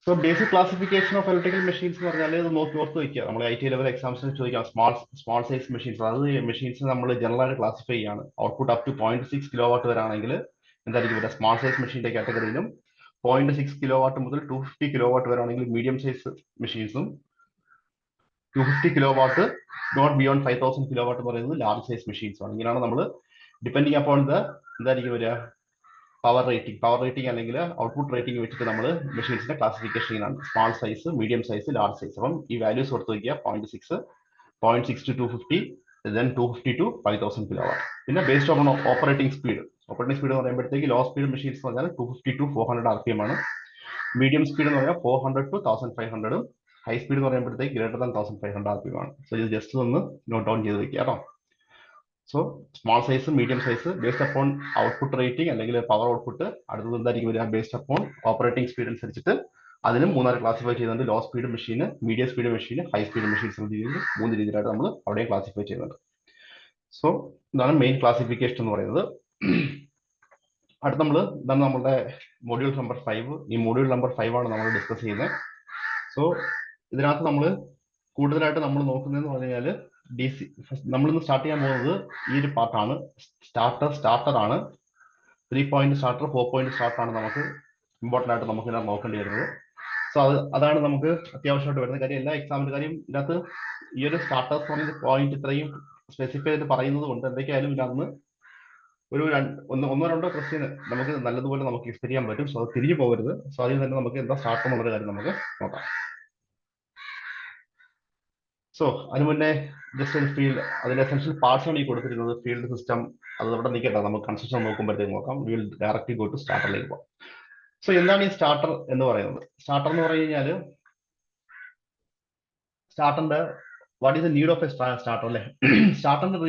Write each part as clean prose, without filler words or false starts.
So basic classification of electrical machines എന്ന് പറഞ്ഞാൽ ഇത് നോക്കി ഓർത്ത് വയ്ക്കുക. നമ്മൾ IT ലെവൽ എക്സാംസിന് ചോദിക്കാം സ്മാൾ സൈസ് മെഷീൻസ്. അത് മെഷീൻസ് നമ്മൾ ജനറൽ ആയിട്ട് ക്ലാസിഫൈ ചെയ്യാണ്. Output up to 0.6 kilo watt വരെ ആണെങ്കിൽ എന്തായിരിക്കും വരിക, സ്മാൾ സൈസ് മെഷീൻ്റെ കാറ്റഗറിയിലും 0.6 കിലോ വാട്ട് മുതൽ 250 കിലോ വാട്ട് വരെ ആണെങ്കിൽ മീഡിയം സൈസ് മെഷീൻസും 250 kilo watt not beyond 5000 kilo watt എന്ന് പറയുന്നത് ലാർജ് സൈസ് മെഷീൻസ് ആണ്. ഇങ്ങനെയാണ് നമ്മൾ ഡിപ്പെൻഡിങ് അപ്പോൺ ദ എന്തായിരിക്കും വരിക, പവർ റേറ്റിംഗ് അല്ലെങ്കിൽ ഔട്ട്പുട്ട് റേറ്റിംഗ് വെച്ചിട്ട് നമ്മൾ മെഷീൻസിന്റെ ക്ലാസിഫിക്കേഷൻ ചെയ്യുന്നതാണ്. Small size, medium size, large size. അപ്പം ഈ വാല്യൂസ് കൊടുത്ത് വയ്ക്കുക. 0.6 to 250, then 250 to 5000 kilo watt. പിന്നെ ബേസ്ഡ് ഓൺ ഓപ്പറേറ്റിംഗ് സ്പീഡ് എന്ന് പറയുമ്പോഴത്തേക്ക് ലോ സ്പീഡ് മെഷീൻസ് എന്ന് പറഞ്ഞാൽ 250 ടു 400 RPM ആണ്. മീഡിയം സ്പീഡ് എന്ന് പറഞ്ഞാൽ 400 ടു 1500, ഹൈ സ്പീഡ് എന്ന് പറയുമ്പോഴത്തേക്ക് ഗ്രേറ്റർ ദാൻ 1500 RPM ആണ്. സോ ഇത് ജസ്റ്റ് ഒന്ന് നോട്ട് ഡൗൺ ചെയ്ത് വെക്കുക കേട്ടോ. So small size, medium size based upon output rating അല്ലെങ്കിൽ പവർ ഔട്ട്പുട്ട്. അടുത്തത് എന്തായിരിക്കും വരിക, ബേസ്ഡ് അപ്പോൺ ഓപ്പറേറ്റിംഗ് സ്പീഡ് അനുസരിച്ചിട്ട് അതിനും മൂന്നാല് ക്ലാസിഫൈ ചെയ്യുന്നുണ്ട്. Low speed machine, medium speed machine, high speed machines എന്ന രീതിയിൽ 3 രീതിയിലായിട്ട് നമ്മൾ അവിടെ ക്ലാസിഫൈ ചെയ്യുന്നുണ്ട്. സോ ഇതാണ് മെയിൻ ക്ലാസിഫിക്കേഷൻ എന്ന് പറയുന്നത്. അടുത്ത ഇതാണ് നമ്മുടെ മൊഡ്യൂൾ നമ്പർ 5. ഈ മൊഡ്യൂൾ നമ്പർ 5 ആണ് നമ്മൾ ഡിസ്കസ് ചെയ്യുന്നത്. സോ ഇതിനകത്ത് നമ്മൾ കൂടുതലായിട്ട് നമ്മൾ നോക്കുന്നതെന്ന് പറഞ്ഞു കഴിഞ്ഞാൽ DC. നമ്മളിന്ന് സ്റ്റാർട്ട് ചെയ്യാൻ പോകുന്നത് ഈ ഒരു പാർട്ടാണ്. സ്റ്റാർട്ടർ ആണ്. 3 പോയിന്റ് സ്റ്റാർട്ടർ, 4 പോയിന്റ് സ്റ്റാർട്ടർ ആണ് നമുക്ക് ഇമ്പോർട്ടൻ്റ് ആയിട്ട് നമുക്ക് ഇതിനകത്ത് നോക്കേണ്ടി വരുന്നത്. സോ അതാണ് നമുക്ക് അത്യാവശ്യമായിട്ട് വരുന്ന കാര്യം. എല്ലാ എക്സാമിന്റെ കാര്യം ഇതിനകത്ത് ഈ ഒരു സ്റ്റാർട്ടേഴ്സ് പറഞ്ഞ പോയിന്റ് ഇത്രയും സ്പെസിഫൈ ചെയ്ത് പറയുന്നത് കൊണ്ട് എന്തൊക്കെയായാലും ഇതിനകത്ത് ഒരു ഒന്നോ രണ്ടോ ക്വസ്റ്റ്യൻ നമുക്ക് നല്ലതുപോലെ നമുക്ക് എക്സ്പെക്ട് ചെയ്യാൻ പറ്റും. സോ അത് തിരിഞ്ഞു പോകരുത്. സോ അതിൽ തന്നെ നമുക്ക് എന്താ സ്റ്റാർട്ട് എന്നുള്ള കാര്യം നമുക്ക് നോക്കാം. സോ അതിന് മുന്നേ ജസ്റ്റ് ഒരു ഫീൽഡ്, അതിന്റെ എസെൻഷ്യൽ പാർട്സ് ആണ് ഈ കൊടുത്തിരുന്നത്. ഫീൽഡ് സിസ്റ്റം അത് ഇവിടെ നിൽക്കട്ടെ, നമുക്ക് കൺസ്ട്രക്ഷൻ നോക്കുമ്പോഴത്തേക്ക് നോക്കാം. വിൽ ഡയറക്റ്റ്ലി ഗോ ടു സ്റ്റാർട്ടറിലേക്ക് പോകാം. സോ എന്താണ് ഈ സ്റ്റാർട്ടർ എന്ന് പറയുന്നത്? സ്റ്റാർട്ടർ എന്ന് പറഞ്ഞു കഴിഞ്ഞാൽ സ്റ്റാർട്ടറിന്റെ what is the need of a starter അല്ലേ? സ്റ്റാർട്ടറിന്റെ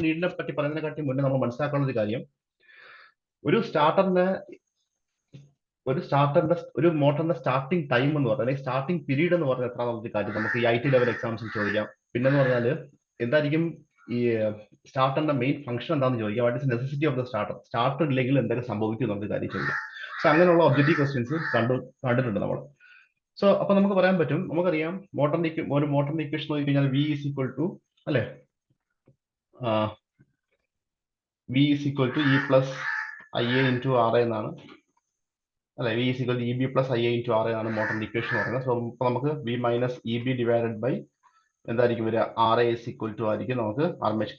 നീഡിനെ പറ്റി പറയുന്നതിനെക്കാട്ടി മുന്നേ നമ്മൾ മനസ്സിലാക്കേണ്ട ഒരു കാര്യം, ഒരു മോട്ടറിന്റെ സ്റ്റാർട്ടിംഗ് ടൈം എന്ന് പറഞ്ഞാൽ, അല്ലെങ്കിൽ സ്റ്റാർട്ടിംഗ് പീരീഡ് എന്ന് പറഞ്ഞാൽ എത്ര നമുക്ക് കാര്യം നമുക്ക് ഈ IT ലെവൽ എക്സാംസിൽ ചോദിക്കാം. പിന്നെന്ന് പറഞ്ഞാൽ എന്തായിരിക്കും ഈ സ്റ്റാർട്ടറിന്റെ മെയിൻ ഫംഗ്ഷൻ എന്താണെന്ന് ചോദിക്കാം. What is necessity of the starter ഇല്ലെങ്കിൽ എന്തൊക്കെ സംഭവിക്കും എന്നുള്ള കാര്യം ചോദിക്കാം. സോ അങ്ങനെയുള്ള ഒബ്ജക്റ്റീവ് ക്വസ്റ്റ്യൻസ് കണ്ടിട്ടുണ്ട് നമ്മൾ. സോ അപ്പൊ നമുക്ക് പറയാൻ പറ്റും, നമുക്കറിയാം ഒരു മോട്ടറിന്റെ ഇക്വേഷൻ നോക്കി കഴിഞ്ഞാൽ V is equal to അല്ലെ, V is equal to E plus IA into RA എന്നാണ് അല്ലെ. V is equal to EB plus IA into RA ആണ് മോട്ടറിന്റെ ഇക്വേഷൻ പറയുന്നത്. സോ നമുക്ക് V minus EB divided by എന്തായിരിക്കും വരിക, RA is equal to ആയിരിക്കും നമുക്ക് ആർമേച്ചർ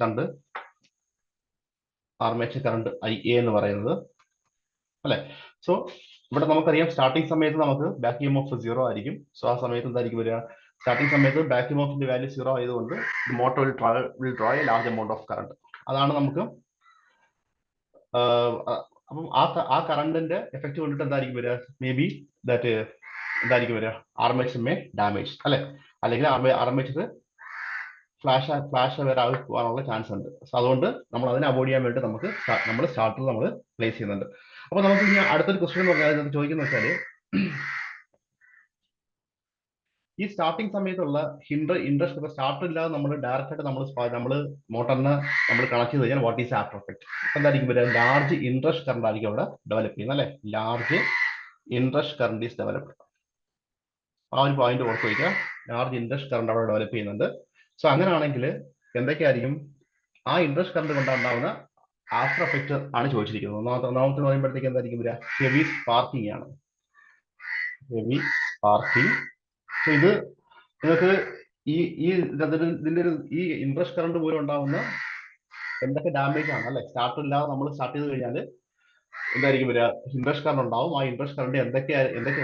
കറണ്ട് IA എന്ന് പറയുന്നത് അല്ലെ. സോ ഇവിടെ നമുക്കറിയാം സ്റ്റാർട്ടിംഗ് സമയത്ത് നമുക്ക് ബാക്ക് EMF 0 ആയിരിക്കും. സോ ആ സമയത്ത് എന്തായിരിക്കും വരിക, സ്റ്റാർട്ടിംഗ് സമയത്ത് ബാക്ക് EMF വാല്യൂ 0 ആയതുകൊണ്ട് motor will draw A large amount of current. അതാണ് നമുക്ക് അപ്പം ആ കറണ്ടിന്റെ എഫക്ട് കൊണ്ടിട്ട് എന്തായിരിക്കും വരിക, മേ ബി ദാറ്റ് എന്തായിരിക്കും വരിക, ആർമേച്ചർ മേ ഡാമേജ് അല്ലെ, അല്ലെങ്കിൽ ആർമേച്ചർ ഫ്ലാഷ് വരാനുള്ള ചാൻസ് ഉണ്ട്. സോ അതുകൊണ്ട് നമ്മൾ അതിനെ അവോയ്ഡ് ചെയ്യാൻ വേണ്ടി നമ്മൾ സ്റ്റാർട്ടർ നമ്മൾ പ്ലേസ് ചെയ്യുന്നുണ്ട്. അപ്പൊ നമുക്ക് ഇനി അടുത്തൊരു ക്വസ്റ്റ്യൻ എന്ന് പറഞ്ഞാൽ ചോദിക്കുന്ന വെച്ചാല്, ഈ സ്റ്റാർട്ടിംഗ് സമയത്തുള്ള ഇൻട്രസ്റ്റ് സ്റ്റാർട്ടർ ഇല്ലാതെ നമ്മൾ ഡയറക്റ്റ് ആയിട്ട് നമ്മൾ മോട്ടറിനെ നമ്മൾ കണക്ട് ചെയ്ത് കഴിഞ്ഞാൽ വാട്ട് ഈസ് ആഫ്റ്റർ എഫക്ട് എന്തായിരിക്കും വരിക, ലാർജ് ഇൻട്രസ്റ്റ് കറണ്ട് ആയിരിക്കും അവിടെ ഡെവലപ്പ് ചെയ്യുന്നത് അല്ലെ. Large interest current is developed. ആ ഒരു പോയിന്റ് ഓർത്ത് വയ്ക്കുക, ലാർജ് ഇൻട്രസ്റ്റ് കറണ്ട് അവിടെ ഡെവലപ്പ് ചെയ്യുന്നുണ്ട്. സോ അങ്ങനെയാണെങ്കിൽ എന്തൊക്കെയായിരിക്കും ആ ഇൻട്രസ്റ്റ് കറണ്ട് കൊണ്ടുണ്ടാവുന്ന ആഫ്റ്റർ എഫക്ട് ആണ് ചോദിച്ചിരിക്കുന്നത്. ഒന്നാമത്തെ പറയുമ്പോഴത്തേക്ക് എന്തായിരിക്കും വരിക, ഹെവി സ്പാർക്കിംഗ് ആണ്. Heavy sparking. സോ ഇത് നിങ്ങൾക്ക് ഈ ഇൻട്രസ്റ്റ് കറണ്ട് മൂലം ഉണ്ടാവുന്ന എന്തൊക്കെ ഡാമേജ് ആണ് അല്ലെ. സ്റ്റാർട്ടർ ഇല്ലാതെ നമ്മൾ സ്റ്റാർട്ട് ചെയ്ത് കഴിഞ്ഞാൽ എന്തായിരിക്കും വരിക, ഇൻട്രസ്റ്റ് കറണ്ട് ഉണ്ടാവും. ആ ഇൻട്രസ്റ്റ് കറണ്ട് എന്തൊക്കെ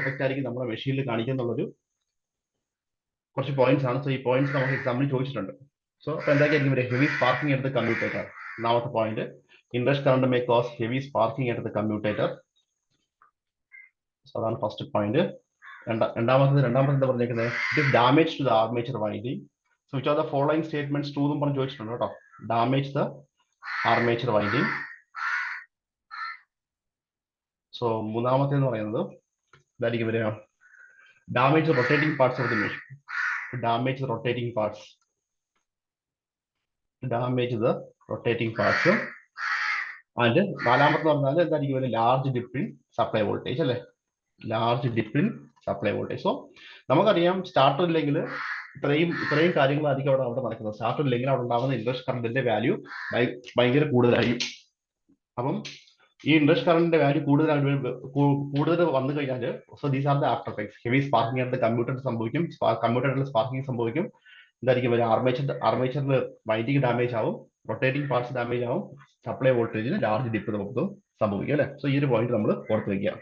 എഫക്ട് ആയിരിക്കും നമ്മുടെ മെഷീനിൽ കാണിക്കുന്നുള്ളൊരു കുറച്ച് പോയിന്റ്സ് ആണ്. സോ ഈ പോയിന്റ്സ് നമുക്ക് എക്സാമിന് ചോദിച്ചിട്ടുണ്ട്. സോ അപ്പൊ എന്തൊക്കെയായിരിക്കും വരിക, ഹെവി സ്പാർക്കിംഗ് എടുത്ത് കമ്മ്യൂട്ടേറ്റർ. ഒന്നാമത്തെ point, interest current may cause heavy sparking എടുത്ത് കമ്മ്യൂട്ടേറ്റർ. സോ അതാണ് ഫസ്റ്റ് പോയിന്റ്. രണ്ടാമത്തെ എന്താ പറഞ്ഞേക്കുന്നത്, it is damage to the armature winding. So which are the following statements true എന്നും പറഞ്ഞ് ചോദിച്ചിട്ടുണ്ട് കേട്ടോ. Damage the armature winding. So മൂന്നാമത്തെ പറയുന്നത് ഇതായിരിക്കും വരിക, damage rotating parts of the machine. Damage the rotating parts. Damage the rotating parts. And നാലാമത്തെ പറഞ്ഞാൽ എന്തായിരിക്കും വരിക, large dip in supply voltage അല്ലെ. Large dip in supply voltage. So നമുക്കറിയാം സ്റ്റാർട്ടർ ഇല്ലെങ്കിൽ ഇത്രയും കാര്യങ്ങളായിരിക്കും അവിടെ നടക്കുന്നത്. സ്റ്റാർട്ടർ ഇല്ലെങ്കിൽ അവിടെ ഉണ്ടാകുന്ന ഇൻഡക്ഷൻ കറണ്ടിന്റെ വാല്യൂ ഭയങ്കര കൂടുതലായിരിക്കും. അപ്പം ഈ ഇൻഡക്ഷൻ കറണ്ടിന്റെ വാല്യൂ കൂടുതൽ വന്നു കഴിഞ്ഞാൽ, so these are the after effects. Heavy sparking ആയിട്ട് കമ്പ്യൂട്ടർ സംഭവിക്കും, കമ്പ്യൂട്ടറിൽ സ്പാർക്കിംഗ് സംഭവിക്കും. എന്തായിരിക്കും വരിക? ആർമേച്ചറിൽ വൈൻഡിങ് ഡാമേജ് ആവും, റൊട്ടേറ്റിംഗ് പാർട്സ് ഡാമേജ് ആവും, സപ്ലൈ വോൾട്ടേജിന് ലാർജ് ഡിപ്പ് നമുക്ക് സംഭവിക്കും അല്ലെ. സോ ഈ ഒരു പോയിന്റ് നമ്മൾ ഓർത്ത് വെക്കുക.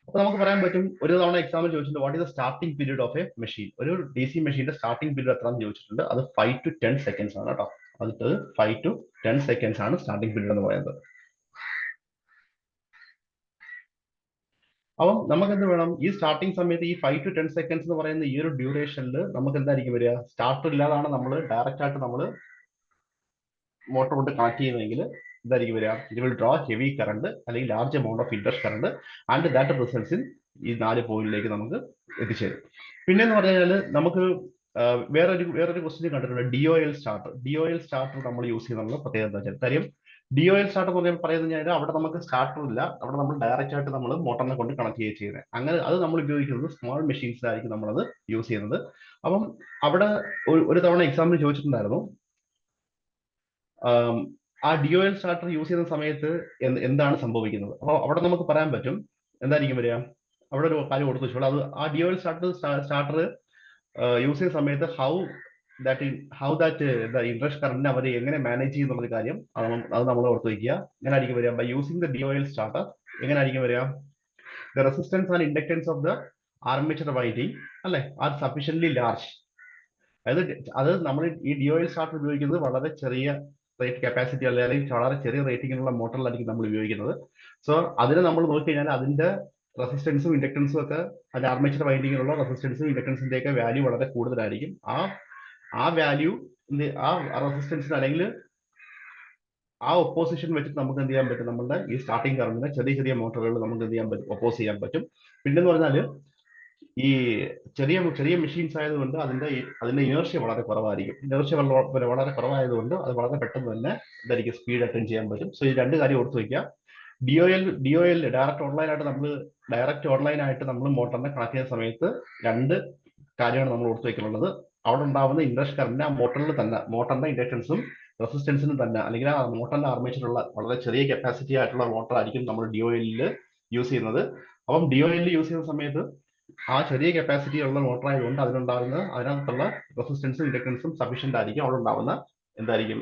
അപ്പൊ നമുക്ക് പറയാൻ പറ്റും, ഒരു തവണ എക്സാമിൽ ചോദിച്ചിട്ടുണ്ട് what is the starting period of A machine. ഒരു DC മെഷീന്റെ സ്റ്റാർട്ടിംഗ് പീരീഡ് എത്രയാണെന്ന് ചോദിച്ചിട്ടുണ്ട്. അത് 5 to 10 seconds ആണ് കേട്ടോ. അത് 5 to 10 seconds ആണ് സ്റ്റാർട്ടിംഗ് പീരീഡ് എന്ന് പറയുന്നത്. അപ്പം നമുക്ക് എന്ത് വേണം? ഈ സ്റ്റാർട്ടിംഗ് സമയത്ത് ഈ 5 to 10 seconds എന്ന് പറയുന്ന ഈ ഒരു ഡ്യൂറേഷനിൽ നമുക്ക് എന്തായിരിക്കും വരിക? സ്റ്റാർട്ടർ ഇല്ലാതാണ് നമ്മൾ ഡയറക്റ്റ് ആയിട്ട് നമ്മൾ മോട്ടോർ കൊണ്ട് കണക്ട് ചെയ്യുന്നതെങ്കിൽ എന്തായിരിക്കും വരിക? It will draw heavy current അല്ലെങ്കിൽ large amount of induction current and that results in ഈ 4 പോയിന്റിലേക്ക് നമുക്ക് എത്തിച്ചേരും. പിന്നെ എന്ന് പറഞ്ഞാൽ നമുക്ക് വേറൊരു ക്വസ്റ്റ്യൻ കണ്ടിട്ടുണ്ട്, DOL സ്റ്റാർട്ടർ. DOL സ്റ്റാർട്ടർ നമ്മൾ യൂസ് ചെയ്യുന്നുള്ള പ്രത്യേകത എന്താ വെച്ചാൽ, കാര്യം DOL സ്റ്റാർട്ടർ പറയുന്നത് അവിടെ നമുക്ക് സ്റ്റാർട്ടർ ഇല്ല, അവിടെ നമ്മൾ ഡയറക്റ്റ് ആയിട്ട് നമ്മൾ മോട്ടറിനെ കൊണ്ട് കണക്ട് ചെയ്യുന്നത്. അങ്ങനെ അത് നമ്മൾ ഉപയോഗിക്കുന്നത് സ്മോൾ മെഷീൻസിലായിരിക്കും നമ്മളത് യൂസ് ചെയ്യുന്നത്. അപ്പം അവിടെ ഒരു തവണ എക്സാമ്പിൾ ചോദിച്ചിട്ടുണ്ടായിരുന്നു, ആ DOL സ്റ്റാർട്ടർ യൂസ് ചെയ്യുന്ന സമയത്ത് എന്താണ് സംഭവിക്കുന്നത്. അപ്പോൾ അവിടെ നമുക്ക് പറയാൻ പറ്റും എന്തായിരിക്കും വരിക. അവിടെ ഒരു കാര്യം കൊടുത്തു വെച്ചോളൂ, അത് ആ DOL സ്റ്റാർട്ടർ യൂസ് ചെയ്യുന്ന സമയത്ത് ഹൗ ദാറ്റ് ഇൻഡക്ഷൻ കറണ്ടിനെ അവർ എങ്ങനെ മാനേജ് ചെയ്യുന്നുള്ള കാര്യം അത് നമ്മൾ ഓർത്ത് വയ്ക്കുക. എങ്ങനെ ആയിരിക്കും വരിക? By using the DOL starter എങ്ങനെ ആയിരിക്കും വരിക? The resistance and inductance of the armature winding അല്ലെ ആർ സഫീഷ്യന്റ്ലി ലാർജ്. അത് നമ്മൾ ഈ DOL സ്റ്റാർട്ടർ ഉപയോഗിക്കുന്നത് വളരെ ചെറിയ റേറ്റ് കപ്പാസിറ്റി അല്ലെങ്കിൽ വളരെ ചെറിയ റേറ്റിംഗിലുള്ള മോട്ടറിലായിരിക്കും നമ്മൾ ഉപയോഗിക്കുന്നത്. സോ അതിന് നമ്മൾ നോക്കിക്കഴിഞ്ഞാൽ അതിന്റെ റെസിസ്റ്റൻസും ഇൻഡക്ടൻസും ഒക്കെ, അതിന്റെ ആർമേച്ചർ വൈൻഡിങ്ങിലുള്ള റെസിസ്റ്റൻസും ഇൻഡക്ടൻസിന്റെ ഒക്കെ വാല്യൂ വളരെ കൂടുതലായിരിക്കും. ആ വാല്യൂ ആ റെസിസ്റ്റൻസിന് അല്ലെങ്കിൽ ആ ഒപ്പോസിഷൻ വെച്ചിട്ട് നമുക്ക് എന്ത് ചെയ്യാൻ പറ്റും? നമ്മുടെ ഈ സ്റ്റാർട്ടിംഗ് കറണ്ടിനെ ചെറിയ മോട്ടോറുകൾ നമുക്ക് എന്ത് ചെയ്യാൻ പറ്റും? ഒപ്പോസ് ചെയ്യാൻ പറ്റും. പിന്നെന്ന് പറഞ്ഞാൽ ഈ ചെറിയ മെഷീൻസ് ആയതുകൊണ്ട് അതിന്റെ ഇനേർഷ്യ വളരെ കുറവായിരിക്കും. ഇനേർഷ്യ വളരെ കുറവായതുകൊണ്ട് അത് വളരെ പെട്ടെന്ന് തന്നെ ഇതായിരിക്കും സ്പീഡ് അറ്റൻഡ് ചെയ്യാൻ പറ്റും. സോ ഈ രണ്ട് കാര്യം ഓർത്ത് വയ്ക്കുക. DOL ഡയറക്റ്റ് ഓൺലൈനായിട്ട് നമ്മൾ മോട്ടറിനെ കണക്ട് ചെയ്യുന്ന സമയത്ത് രണ്ട് കാര്യമാണ് നമ്മൾ ഓർത്ത് വയ്ക്കാനുള്ളത്. അവിടെ ഉണ്ടാവുന്ന ഇൻഡക്ഷൻ കറന്റ് ആ മോട്ടറിന്റെ ഇൻഡക്ടൻസും റെസിസ്റ്റൻസിനും തന്നെ, അല്ലെങ്കിൽ ആ മോട്ടറിന്റെ ആർമേച്ചറുള്ള വളരെ ചെറിയ കപ്പാസിറ്റി ആയിട്ടുള്ള മോട്ടർ ആയിരിക്കും നമ്മൾ DOL യൂസ് ചെയ്യുന്നത്. അപ്പം DOL യൂസ് ചെയ്യുന്ന സമയത്ത് ആ ചെറിയ കപ്പാസിറ്റി ഉള്ള മോട്ടർ ആയതുകൊണ്ട് അതിനകത്തുള്ള റെസിസ്റ്റൻസും ഇൻഡക്ടൻസും സഫീഷ്യന്റ് ആയിരിക്കും. അവിടെ ഉണ്ടാവുന്ന എന്തായിരിക്കും?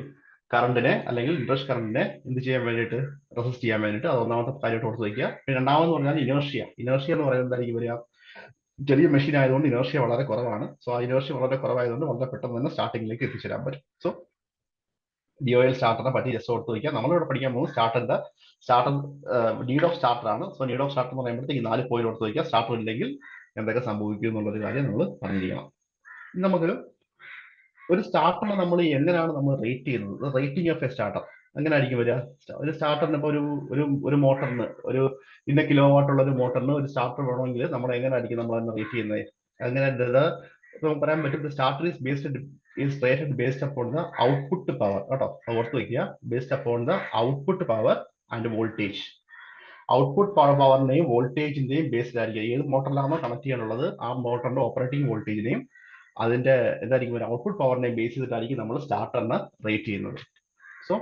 കറണ്ടിനെ അല്ലെങ്കിൽ ഇൻഡക്ഷൻ കറണ്ടിനെ എന്ത് ചെയ്യാൻ വേണ്ടിയിട്ട്? റെസിസ്റ്റ് ചെയ്യാൻ വേണ്ടിയിട്ട്. അത് ഒന്നാമത്തെ കാര്യമായിട്ട് ഓർത്ത് വയ്ക്കുക. പിന്നെ രണ്ടാമതെന്ന് പറഞ്ഞാൽ ഇനേർഷ്യ എന്ന് പറയുന്നത് എന്തായിരിക്കും വരിക? ചെറിയ മെഷീൻ ആയതുകൊണ്ട് ഇനേർഷ്യ വളരെ കുറവാണ്. സോ ആ ഇനേർഷ്യ വളരെ കുറവായതുകൊണ്ട് വളരെ പെട്ടെന്ന് തന്നെ സ്റ്റാർട്ടിംഗിലേക്ക് എത്തിച്ചേരാൻ പറ്റും. സോ DOL സ്റ്റാർട്ടറിനെ പറ്റി ജസ്റ്റ് ഓർത്ത് വയ്ക്കുക. നമ്മളിവിടെ പഠിക്കാൻ പോകുന്നത് സ്റ്റാർട്ടർ നീഡ് ഓഫ് സ്റ്റാർട്ടർ ആണ്. സോ നീഡ് ഓഫ് സ്റ്റാർട്ടർ എന്ന് പറയുമ്പോഴത്തേക്ക് 4 പോയിന്റ് ഓർത്ത് വയ്ക്കുക. സ്റ്റാർട്ടർ ഇല്ലെങ്കിൽ എന്തൊക്കെ സംഭവിക്കും എന്നുള്ളൊരു കാര്യം നമ്മൾ പറഞ്ഞിരിക്കണം. നമുക്ക് ഒരു സ്റ്റാർട്ടറിനെ നമ്മൾ എങ്ങനെയാണ് നമ്മൾ റേറ്റ് ചെയ്യുന്നത്? റേറ്റിംഗ് ഓഫ് എ സ്റ്റാർട്ടർ എങ്ങനെ ആയിരിക്കും വരിക? ഒരു സ്റ്റാർട്ടറിന് ഇപ്പോൾ ഒരു മോട്ടറിന് ഇന്ന കിലോ വാട്ട് ഉള്ള ഒരു മോട്ടറിന് ഒരു സ്റ്റാർട്ടർ വേണമെങ്കിൽ നമ്മൾ എങ്ങനെ ആയിരിക്കും നമ്മൾ അതിനെ റേറ്റ് ചെയ്യുന്നത്? അങ്ങനെ നമുക്ക് പറയാൻ പറ്റും, starter is rated based upon the output power കേട്ടോ. ഓർത്ത് വയ്ക്കുക, based upon the output power and voltage. Output പവറിനെയും വോൾട്ടേജിന്റെയും ബേസ്ഡ് ആയിരിക്കും. ഏത് മോട്ടറിലാണോ കണക്ട് ചെയ്യാനുള്ളത് ആ മോട്ടറിന്റെ ഓപ്പറേറ്റിംഗ് വോൾട്ടേജിനെയും അതിന്റെ എന്തായിരിക്കും ഔട്ട്പുട്ട് പവറിനെയും ബേസ് ചെയ്തിട്ടായിരിക്കും നമ്മൾ സ്റ്റാർട്ടറിനെ റേറ്റ് ചെയ്യുന്നത്. സോ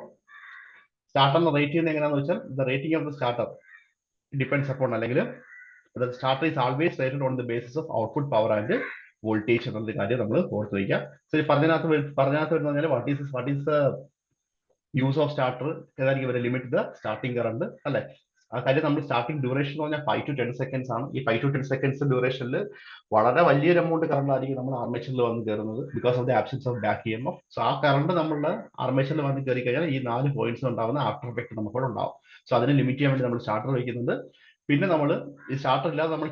സ്റ്റാർട്ടറിനെ റേറ്റ് ചെയ്യുന്നത് എങ്ങനെയാണെന്ന് വെച്ചാൽ, the rating of the starter depends upon, അല്ലെങ്കിൽ the starter is always rated on the basis of output power and voltage എന്നുള്ള കാര്യം നമ്മൾ ഓർത്ത് വയ്ക്കുക. സോ പറഞ്ഞതിനകത്ത് വരുന്ന what is the use of starter, ഏതായിരിക്കും ലിമിറ്റ് ദ സ്റ്റാർട്ടിംഗ് കറണ്ട് അല്ലെ. ആ കാര്യം നമ്മൾ സ്റ്റാർട്ടിംഗ് ഡ്യൂറേഷൻ എന്ന് പറഞ്ഞാൽ 5 to 10 seconds ആണ്. ഈ 5 to 10 seconds ഡ്യൂറേഷനിൽ വളരെ വലിയൊരു എമൗണ്ട് കറണ്ട് ആയിരിക്കും നമ്മൾ ആർമേച്ചറിൽ വന്ന് കയറുന്നത്, because of the absence of back EMF. So ആ കറണ്ട് നമ്മളുടെ ആർമേച്ചറിൽ വന്ന് കയറി കഴിഞ്ഞാൽ ഈ 4 പോയിന്റ്സ് ഉണ്ടാവുന്ന ആഫ്റ്റർ എഫക്ട് നമുക്കിവിടെ ഉണ്ടാവും. സോ അതിനെ ലിമിറ്റ് ചെയ്യാൻ വേണ്ടി നമ്മൾ സ്റ്റാർട്ടർ വയ്ക്കുന്നുണ്ട്. പിന്നെ നമ്മൾ ഈ സ്റ്റാർട്ടർ ഇല്ലാതെ നമ്മൾ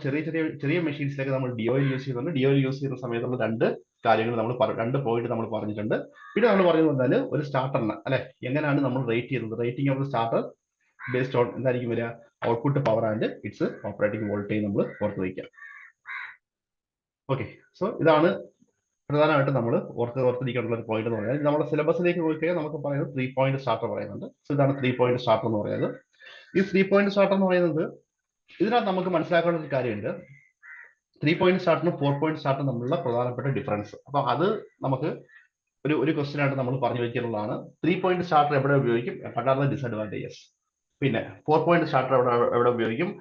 ചെറിയ മെഷീൻസിലേക്ക് നമ്മൾ DOL യൂസ് ചെയ്യുന്നുണ്ട്. DOL യൂസ് ചെയ്യുന്ന സമയത്തുള്ള രണ്ട് പോയിന്റ് നമ്മൾ പറഞ്ഞിട്ടുണ്ട്. പിന്നെ നമ്മൾ പറയുന്നത് ഒരു സ്റ്റാർട്ടറിന് അല്ലെ എങ്ങനെയാണ് നമ്മൾ റേറ്റ് ചെയ്യുന്നത്? Rating of the starter based on എന്തായിരിക്കും വരിക? Output power and it's operating voltage നമ്മൾ ഓർത്ത് വയ്ക്കാം. ഓക്കെ, സോ ഇതാണ് പ്രധാനമായിട്ട് നമ്മൾ ഓർത്തിരിക്കേണ്ട ഒരു പോയിന്റ് എന്ന് പറയുന്നത്. നമ്മുടെ സിലബസിലേക്ക് പോയി കഴിഞ്ഞാൽ നമുക്ക് പറയുന്നത് 3 point സ്റ്റാർട്ടർ പറയുന്നുണ്ട്. സോ ഇതാണ് 3 point സ്റ്റാർട്ടർ എന്ന് പറയുന്നത്. ഈ 3 പോയിന്റ് സ്റ്റാർട്ടർ എന്ന് പറയുന്നത് ഇതിനകത്ത് നമുക്ക് മനസ്സിലാക്കേണ്ട ഒരു കാര്യമുണ്ട്. 3 പോയിന്റ് സ്റ്റാർട്ടറും 4 പോയിന്റ് സ്റ്റാർട്ടറും തമ്മിലുള്ള പ്രധാനപ്പെട്ട ഡിഫറൻസ്. അപ്പൊ അത് നമുക്ക് ഒരു ക്വസ്റ്റ്യൻ ആയിട്ട് നമ്മൾ പറഞ്ഞു വയ്ക്കുന്നുള്ളതാണ്. 3 പോയിന്റ് സ്റ്റാർട്ടർ എവിടെ ഉപയോഗിക്കും, വാട്ട് ആർ ദ ഡിസഡ്വാൻറ്റേജസ്. പിന്നെ 4 പോയിന്റ് സ്റ്റാർട്ടർ എവിടെ ഉപയോഗിക്കും,